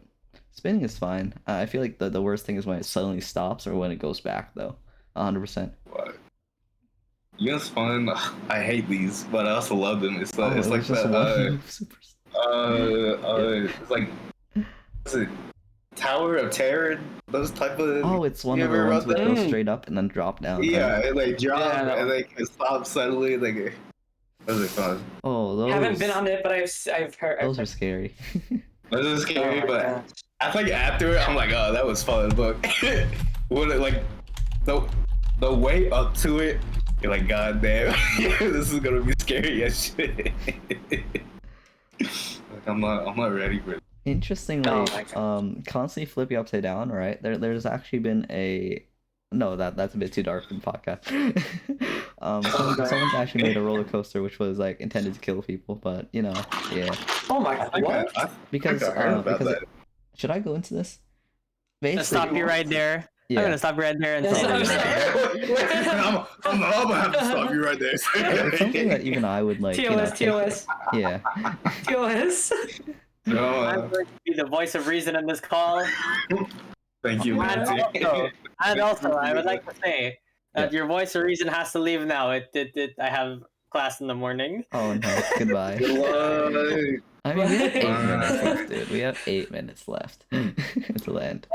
Spinning is fine. I feel like the worst thing is when it suddenly stops or when it goes back, though. 100%. What? You know, it's fun. I hate these, but I also love them. It's like Oh, it's it like was just one the move super. it's like what's it? Tower of Terror. Those type of. Oh, it's one You of the ever ones wrote that that? goes straight up and then drop down. Right? Yeah, it like drop Yeah, that and one. like it stops suddenly. Like those are fun. Oh, those. Haven't been on it, but I've heard. Those are scary. Those are Oh scary, my but gosh. I think after it, I'm like, oh, that was fun. But when it like the way up to it, you're like, god damn, this is gonna be scary as shit. Like I'm not ready for it. Interestingly, Oh my constantly flipping upside down, right? There's actually been a no, that's a bit too dark for the podcast. Someone's actually made a roller coaster which was like intended to kill people, but yeah. Oh my I god. think What? I Because think I heard about because that. should I go into this? I'm gonna stop you right there. Yeah. I'm gonna stop you right there and Yes, say I'm that. I'm gonna have to stop you right there. It's something that even I would like. TOS. Yeah. TOS. No, I'm going to be the voice of reason in this call. thank you, And Lindsay. also, I would like to say that your voice of reason has to leave now. I have class in the morning. Oh no. Goodbye. What? I mean, we have 8 minutes left, dude. We have 8 minutes left until the end.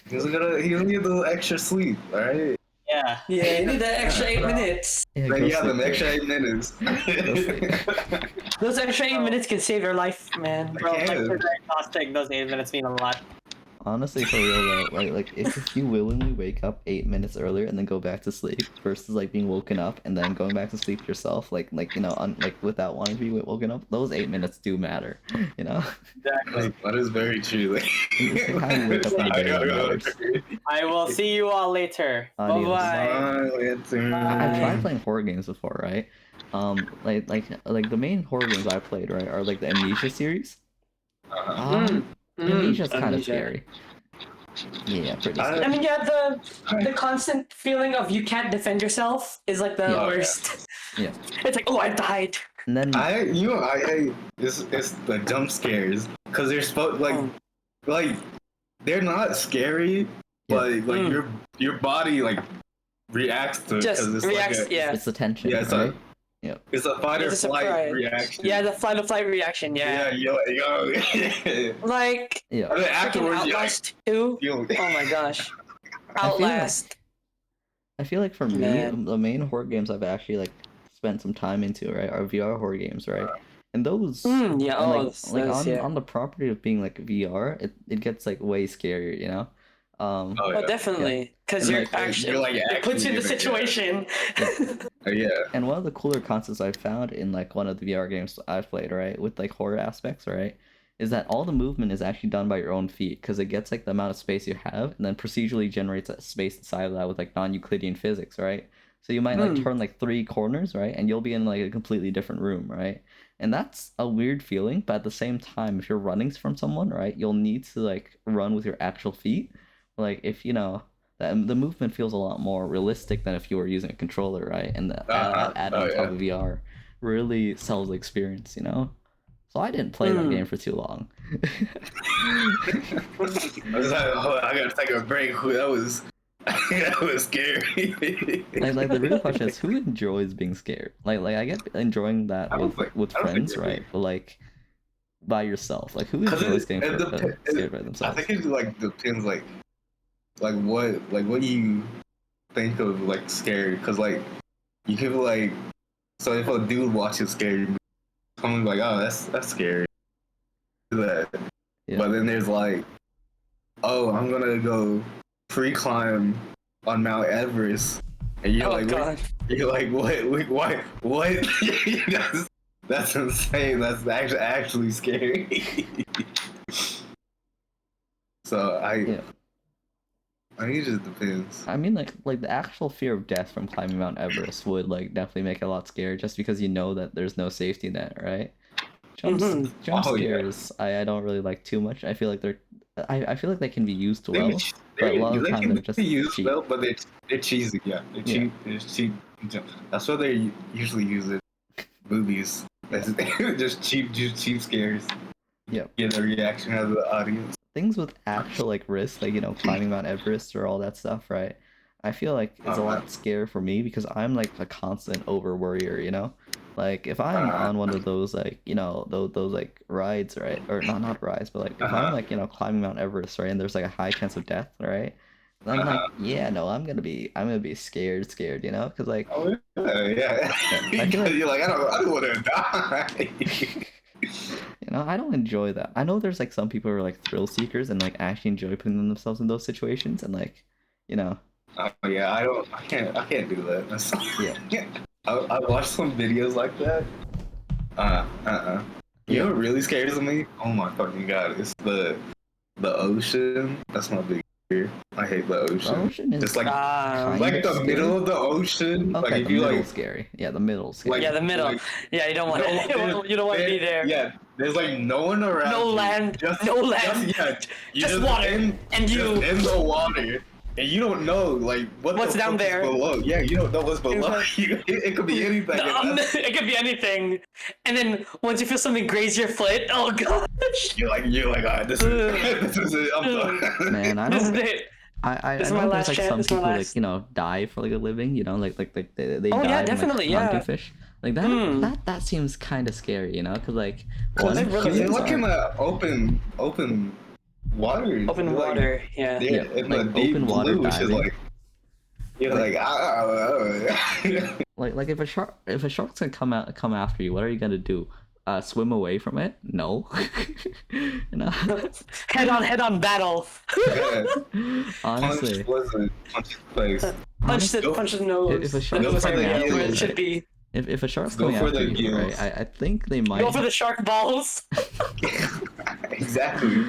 He's gonna need a little extra sleep, alright? Yeah. Yeah, you need that extra 8 minutes. Yeah, Then go you have them sleep, extra dude. 8 minutes. Those extra 8 minutes can save your life, man. Bro, Yeah. like, they're very exhausting. Those 8 minutes mean a lot. Honestly, for real though, like if you willingly wake up 8 minutes earlier and then go back to sleep versus like being woken up and then going back to sleep yourself, like without wanting to be woken up, those 8 minutes do matter, Exactly. That is very true. It's like how you wake up in the day that matters. I will see you all later. Adios. Bye-bye. I've tried playing horror games before, right? Like the main horror games I played, right, are like the Amnesia series. Amnesia's kind of Amnesia. scary. Yeah, pretty I- scary. I mean, yeah, the constant feeling of you can't defend yourself is like the Yeah. worst. Yeah. It's like, oh, I died. And then I it's the jump scares because they're supposed like they're not scary, but like your body like reacts to Just 'cause it's reacts, like yeah. it's the tension, Yeah, it's right? it's a fight or It's a flight surprise. reaction. Yeah, the flight or flight reaction, yeah. yo. Like, Yeah. And then freaking afterwards, you're like, Outlast 2. yo. Oh my gosh. like- Outlast. I feel like for me, Man. the main horror games I've actually like spent some time into, right, are VR horror games, right? And those, Yeah, and, yeah. on the property of being like VR, it gets like way scarier, Oh, Oh, yeah. definitely. Because And, you're like, actually, you're, like, it puts you in the actually situation. Oh, yeah. And one of the cooler concepts I found in like one of the VR games I've played, right, with like horror aspects, right, is that all the movement is actually done by your own feet because it gets like the amount of space you have and then procedurally generates a space inside of that with like non-Euclidean physics, right? So you might like turn like 3 corners, right? And you'll be in like a completely different room, right? And that's a weird feeling, but at the same time, if you're running from someone, right, you'll need to like run with your actual feet. Like if you know that the movement feels a lot more realistic than if you were using a controller, right? And the add on top of VR really sells the experience, you know? So I didn't play that game for too long. I was like, oh, I gotta take a break. That was that was scary. like the real question is, who enjoys being scared? Like I get enjoying that with friends, right? But like by yourself, like who enjoys getting scared by themselves? I think it like depends, like what you think of like scary, because like you could like, so if a dude watches scary movie, someone's like, oh, that's scary. That. Yeah. But then there's like, oh, I'm gonna go free climb on Mount Everest, and you're like, God. you're like, what? that's insane. That's actually scary. So I think it just depends. I mean, like the actual fear of death from climbing Mount Everest would like definitely make it a lot scarier, just because you know that there's no safety net, right? Jump scares, I don't really like too much. I feel like I feel like they can be used well, but a lot of the time they're just cheap. Well, but they're cheesy. Yeah, they're cheap. They're cheap. That's what they usually use in movies. Just cheap scares. Yep. Get the reaction of the audience. Things with actual like risk, like climbing Mount Everest or all that stuff, right? I feel like it's a lot scarier for me because I'm like a constant over worrier, you know? Like if I'm on one of those like those like rides, right? Or not rides, but like if I'm like climbing Mount Everest, right? And there's like a high chance of death, right? And I'm like, I'm gonna be scared, you know? Because like, yeah. I feel like, you're like, I don't want to die. I don't enjoy that. I know there's like some people who are like thrill seekers and like actually enjoy putting themselves in those situations and like, Oh yeah, I can't do that. Yeah. I watched some videos like that. You know what really scares me? Oh my fucking god, it's the ocean. That's my big fear. I hate the ocean. The ocean is it's like kind the of middle of the ocean. Okay, like if the you middle's like scary. Yeah, the middle's scary. Yeah, the middle. Like, yeah, you don't want to. You don't want to be there. Yeah, there's like no one around. No you. land. No land. Just water. In You. the water. And you don't know like what's the down fuck there. Is below. Yeah, you don't know what's below you. It could be anything. It could be anything. And then once you feel something graze your foot, oh gosh. You're like, alright, this is it. I'm done. Man, I This is don't. it. I This is know my there's last like chance, some this is my people last- like die for like a living, like they Oh, die yeah, in, definitely, like, hunting yeah. fish. Like that seems kind of scary, because like Well, it really They is. look in the open water. Open Like, water, yeah. they're in the like deep open water blue, which is diving. like you're like like if a shark's gonna come after you, what are you gonna do? Swim away from it? No. Head on battle. Honestly, punch his face. Punch the nose. If a shark The nose for the area where it gills. should be. if a shark's Go coming for after the you, right? gills. I think they might. Go for the shark balls. Exactly.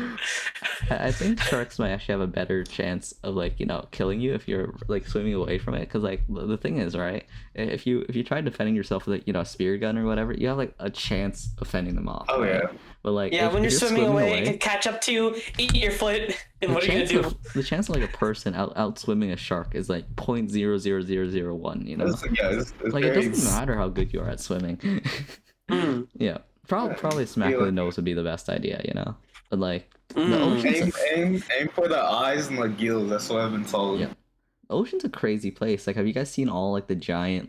I think sharks might actually have a better chance of like killing you if you're like swimming away from it, because like the thing is, right, if you try defending yourself with like a spear gun or whatever, you have like a chance of fending them off. Oh right? yeah. But like Yeah, if when you're swimming away, it can catch up to you, eat your foot, and what are you gonna do? The chance of like a person out swimming a shark is like 0.00001, It's like very, it doesn't matter how good you are at swimming. Yeah, probably smack feel the it. nose would be the best idea, but like the ocean's aim for the eyes and the gills. That's what I've been told. Yeah. Ocean's a crazy place. Like, have you guys seen all like the giant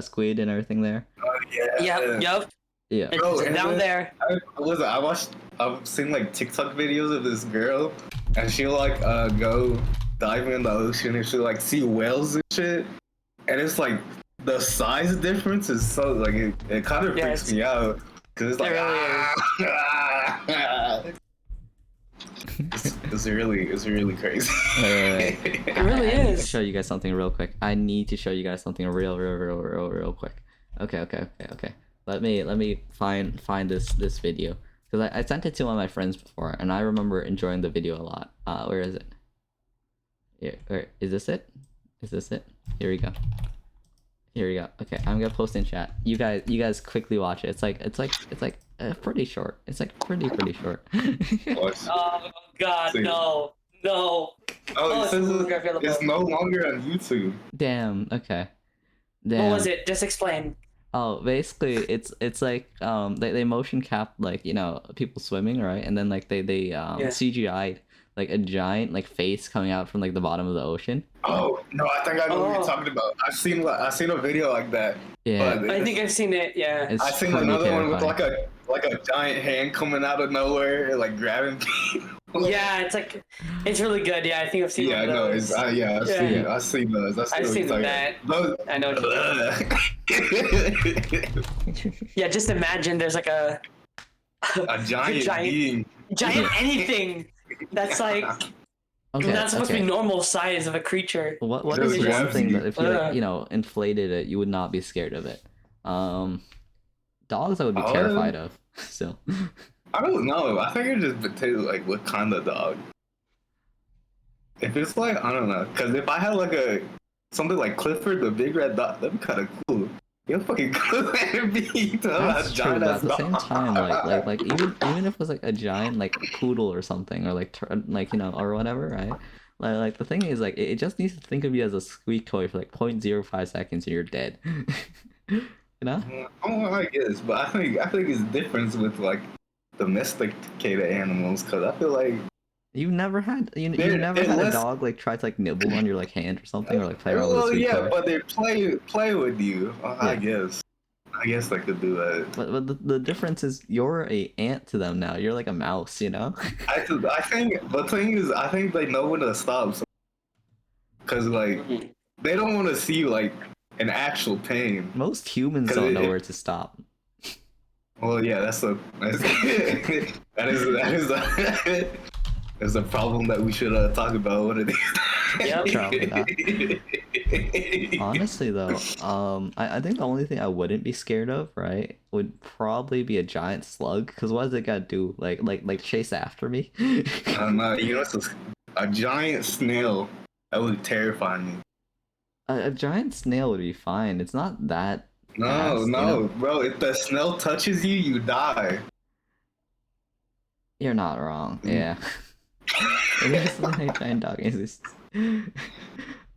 squid and everything there? Yep. Yeah. Bro, It's and down then- there. I've seen like TikTok videos of this girl, and she'll like go diving in the ocean and she'll like see whales and shit, and it's like the size difference is so like it kind of freaks Yes. me out because it's like It it's really crazy. It really I need to is. show you guys something real quick. I need to show you guys something real quick. Okay. Let me find this video. Because I sent it to one of my friends before, and I remember enjoying the video a lot. Where is it? Here, where is this it? Is this it? Here we go. Here we go. Okay, I'm gonna post in chat. You guys quickly watch it. It's like pretty short. It's like pretty short. Oh God, See. no. Oh, Oh, it it's says no longer available. it's no longer on YouTube. Damn. Okay. Damn. What was it? Just explain. Oh, basically, it's like they motion cap like people swimming, right? And then like they CGI'd like a giant like face coming out from like the bottom of the ocean. Oh no, I think I know what you're talking about. I've seen a video like that. Yeah. But I think I've seen it. Yeah. It's I've seen pretty another one with terrifying. like a giant hand coming out of nowhere, like grabbing people. Yeah, it's really good. Yeah, I think I've seen. Yeah, I one of know. those. I've seen those. I've seen that. I know Yeah, just imagine there's like a giant being. giant anything that's like Okay. not supposed to okay. be normal size of a creature. What Just is one thing that if you Uh. inflated it, you would not be scared of it? Dogs I would be terrified of. So. I don't know. I think it just depends like what kind of dog. If it's like I don't know, because if I had like something like Clifford the big red dog, that'd be kind of cool. You're fucking cool and be That's true, but at the same time, like even if it was like a giant like poodle or something, or like or whatever, right? Like the thing is like it just needs to think of you as a squeak toy for like 0.05 seconds and you're dead. You know? Oh, I guess, but I think it's different with like domesticated animals, because I feel like You never had you They're- never they're had a less- dog like try to like nibble on your like hand or something, or like play around with a well, squeak yeah, toy? but they play with you. I Yeah. guess they could do that. But the difference is you're a ant to them now. You're like a mouse, you know? I think the thing is, I think they know when to stop, because like they don't want to see like an actual pain. Most humans 'Cause don't know it- where to stop. Well, yeah, that's that's a problem that we should talk about one of these. Yep. Probably not. Honestly though, I think the only thing I wouldn't be scared of, right, would probably be a giant slug. Because what does it gotta do? Like chase after me? You know, it's a giant snail that would terrify me. A giant snail would be fine. It's not that. No, fast, you no, know? bro. If the snail touches you, you die. You're not wrong. Yeah. It is like a giant dog exists.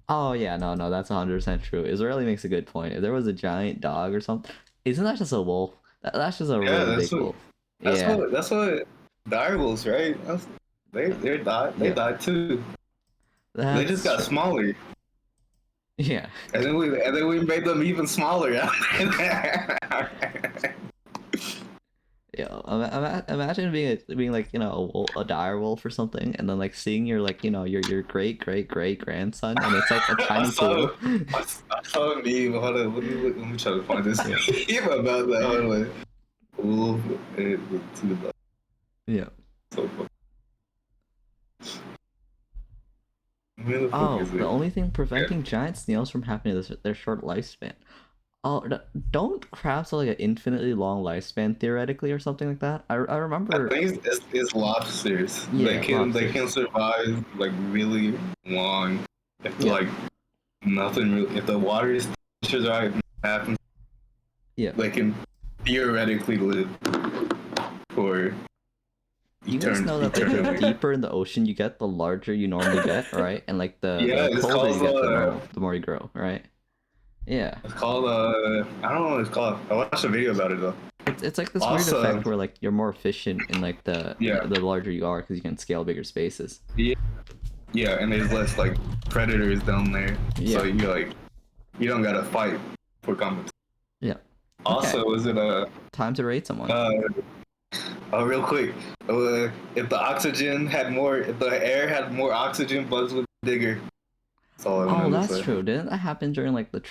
Oh yeah, no, that's 100% true. Israeli makes a good point. If there was a giant dog or something, isn't that just a wolf? That's just a really big that's what- wolf. That's Yeah. what direwolves, right? They died too. They just got That's- smaller, Yeah. and then we made them even smaller. Yeah, imagine being like a dire wolf or something, and then like seeing your your great grandson, and it's like a tiny poodle. I saw a meme. Hold on, let me try to find this meme about that. Hold on. Wolf to the dog. Yeah. So funny. Where the fuck Oh, is it? the only thing preventing giant snails from having their short lifespan. Oh, don't crabs have like an infinitely long lifespan theoretically or something like that? I remember. I think it's lobsters. Yeah, They can survive like really long if Yeah. like nothing really, if the water temperature's right, happens. Yeah. They can theoretically live for You guys know that like, the eternity. deeper in the ocean you get, the larger you normally get, right? And like the Yeah, it's colder you called, get, the more you grow, right? Yeah. It's called I don't know what it's called. I watched a video about it though. It's like this Also- weird effect where like you're more efficient in like the Yeah. the larger you are because you can scale bigger spaces. Yeah, and there's less like predators down there, Yeah. so you don't gotta fight for competition. Yeah. Also, was it Time to rate someone. real quick, if the air had more oxygen, bugs would be bigger. That's all I Oh, wanted to that's say. true. Didn't that happen during like the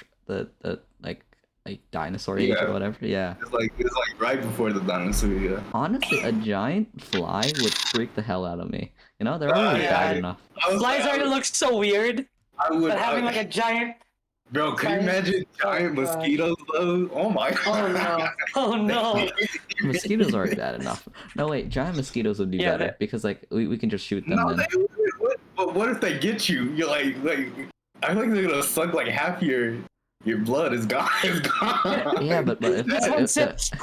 like dinosaur age Yeah. or whatever? Yeah. It's like right before the dinosaur. Yeah. Honestly, a giant fly would freak the hell out of me. You know, they're already yeah. bad enough. I was Flies like, already look so weird, I would. but having like a giant Bro, can you imagine giant mosquitoes though? Oh my Oh god. no! Oh no! Mosquitoes aren't bad enough. No wait, giant mosquitoes would be Yeah, better but- because like we can just shoot them No, then. they would. But what if they get you? You're like I think they're gonna suck like half your blood is gone. It's gone. Yeah, but if, That's one sip. Just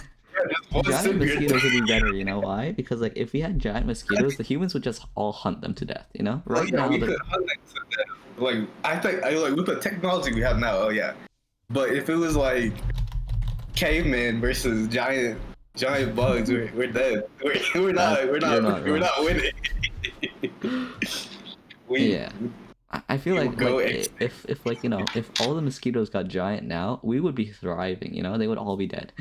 one giant sip, you're mosquitoes would be dead. better, you know why? Because like if we had giant mosquitoes, the humans would just all hunt them to death, you know? Oh, Right yeah, now, we could hunt them to death. Like I think like with the technology we have now, oh yeah. But if it was like cavemen versus giant bugs, we're dead. We're not You're not we're wrong. not winning. Yeah. I feel we like, will go if like you know if all the mosquitoes got giant now, we would be thriving. You know, they would all be dead.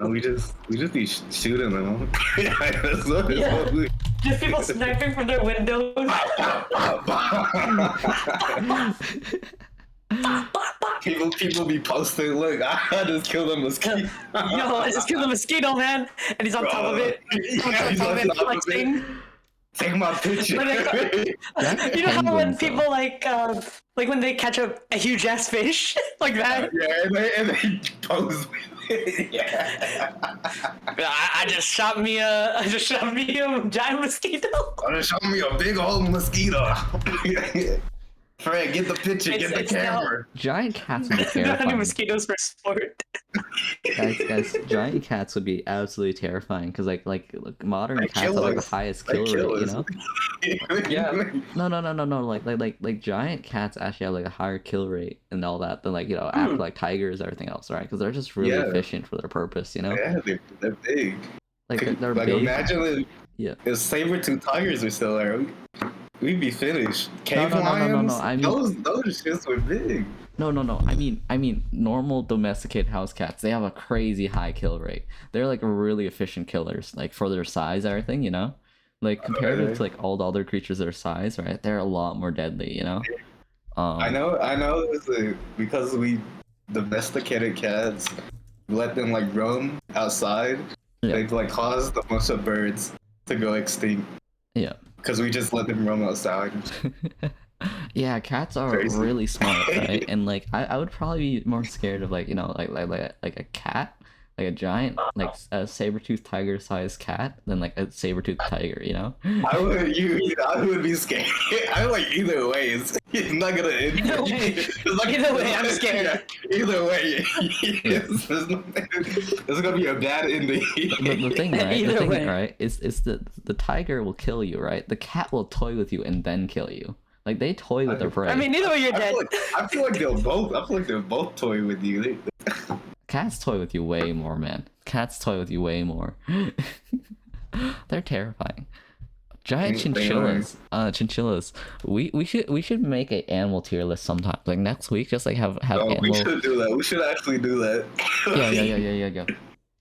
No, we just be shooting them. That's what Yeah. we- Just people sniping from their windows. people be posting, look, I just killed a mosquito. Yo, I just killed a mosquito, man, and he's on top of it. He's on Yeah, he's top of on it, top of it. flexing. Take my picture. Giant You know how when penguins, though. people like when they catch a huge ass fish like that? Yeah, and they pose with it. Yeah. I just shot me a giant mosquito. Show me a big old mosquito. Fred, get the picture, It's- get the it's now- camera. Giant cats would be Not any terrifying. mosquitoes for sport. Guys, giant cats would be absolutely terrifying because like modern They cats kill have like the us. highest They kill kill rate, you us. know? Yeah. No. Like giant cats actually have like a higher kill rate and all that than like after like tigers, everything else, right? Because they're just really Yeah. efficient for their purpose, you know? Yeah, they're big. Like they're Like big. imagine Yeah. if saber-tooth tigers were still there, we'd be finished. Cave No, lions, I mean- those shits were big. No. I mean, normal domesticated house cats. They have a crazy high kill rate. They're like really efficient killers, like for their size, everything. You know, like compared Okay. to like all the other creatures their size, right? They're a lot more deadly. You know. I know. It's because we domesticated cats, let them like roam outside. Yeah. They've like caused a bunch of birds to go extinct Yeah. because we just let them roam outside. Yeah, cats are Crazy. really smart, right? And like I would probably be more scared of like like a cat, like a giant like a saber-toothed tiger sized cat than like a saber-toothed tiger, you know? I would be scared. I like either way. It's not gonna end. Either way. It's not Either way, I'm scared. Yeah, either way, it's gonna be a bad ending. The thing, right? Either the thing, way. right? Is the tiger will kill you, right? The cat will toy with you and then kill you. Like they toy with their prey. I mean, either way, you're dead. I feel like they'll both toy with you. Cats toy with you way more, man. Cats toy with you way more. They're terrifying. Giant They are. chinchillas. We should make an animal tier list sometime. Like next week, just like have Oh, we animal. should do that. We should actually do that. Yeah.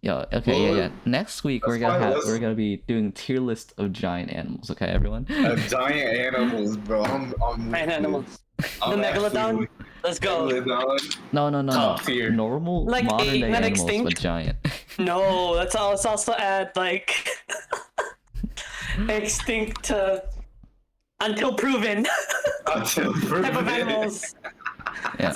Yo, okay, yeah. Next week Let's find- let's- we're gonna be doing tier list of giant animals. Okay, everyone. Giant animals, bro. I'm Giant animals. I'm The actually megalodon? with Let's go. Megalodon. No. Top tier. Normal Like modern ape, day not animals, extinct. but giant. No, let's also add like extinct to until proven Until type of proven. animals. Yeah.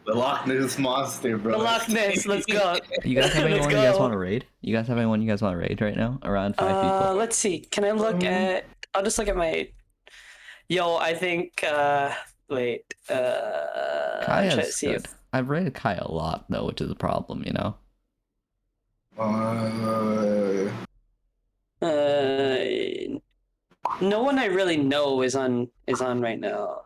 The Loch Ness monster, bro. The Loch Ness. Let's go. You guys have Let's anyone you guys go. want to raid? You guys have anyone you guys want to raid right now? Around 5 people. Let's see. Can I look at? I'll just look at my. Yo, I think. Wait. I'm trying to Kaya's see good. I've raided Kaya a lot though, which is a problem, you know. No one I really know is on right now.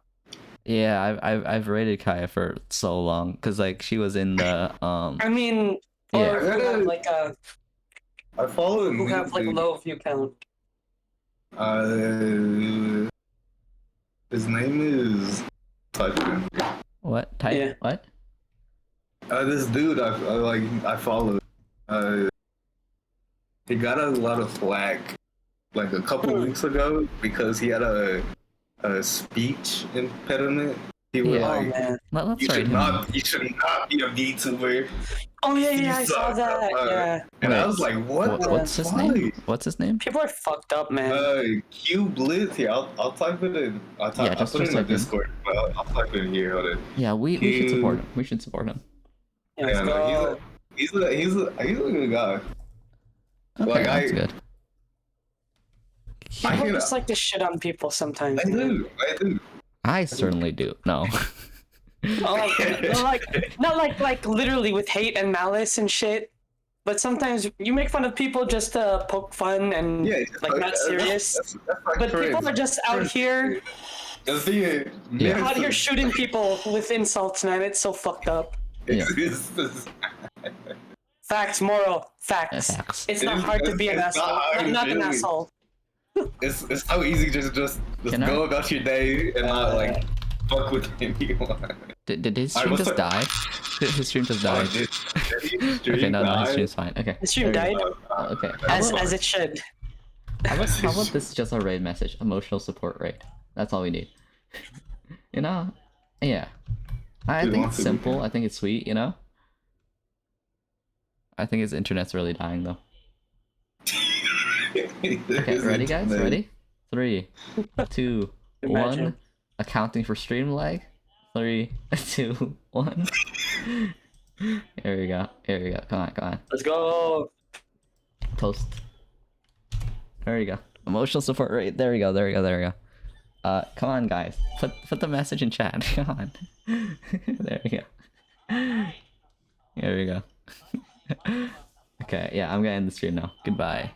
Yeah, I've raided Kaya for so long because like she was in the I mean, or Yeah. who have like a I follow him. who have like low view count. His name is. what type? Yeah. What? This dude I followed. He got a lot of flack like a couple weeks ago because he had a speech impediment He was Yeah. Oh like, man. Let's you rate should him. not be a VTuber. Oh yeah, You yeah, I saw suck, that. bro. Yeah. And I Wait, was like, what the What's his fuck? name? What's his name? People are fucked up, man. Q Blitz here. I'll type it in. I'll Yeah, put it in the type in. Discord. I'll type it in here. Hold it. Yeah, we should Q- support him. We should support him. Yeah, let's Yeah, go. no, he's a good guy. Okay, Like, that's I- good. I People can- just like to shit on people sometimes. I man. do. I certainly do. No. Oh, not like literally with hate and malice and shit. But sometimes you make fun of people just to poke fun and Yeah, like not serious. That's like But friends. people are just out here, The thing is, Yeah. out here shooting people with insults, man. It's so fucked up. Yeah. Facts, moral, facts. Facts. It's not hard to be an It's not asshole. hard, I'm not an really. asshole. It's so easy just Can I- go about your day and not like fuck with anyone. Did his Alright, stream what's just the- die? His stream just Oh, died. did he stream Okay, no, his die? stream's fine. Okay. The stream there we died go. Okay. as it should. How about this is just a raid message? Emotional support raid. That's all we need. You know? Yeah. I Dude, think wants it's to be simple. there. I think it's sweet, you know? I think his internet's really dying though. Okay, ready guys? Ready? 3, 2, 1. Imagine. Accounting for stream lag. 3, 2, 1. Here we go. Here we go. Come on. Let's go. Toast. There you go. Emotional support rate. There we go. Come on, guys. Put the message in chat. Come on. There we go. Here we go. Okay, yeah, I'm gonna end the stream now. Goodbye.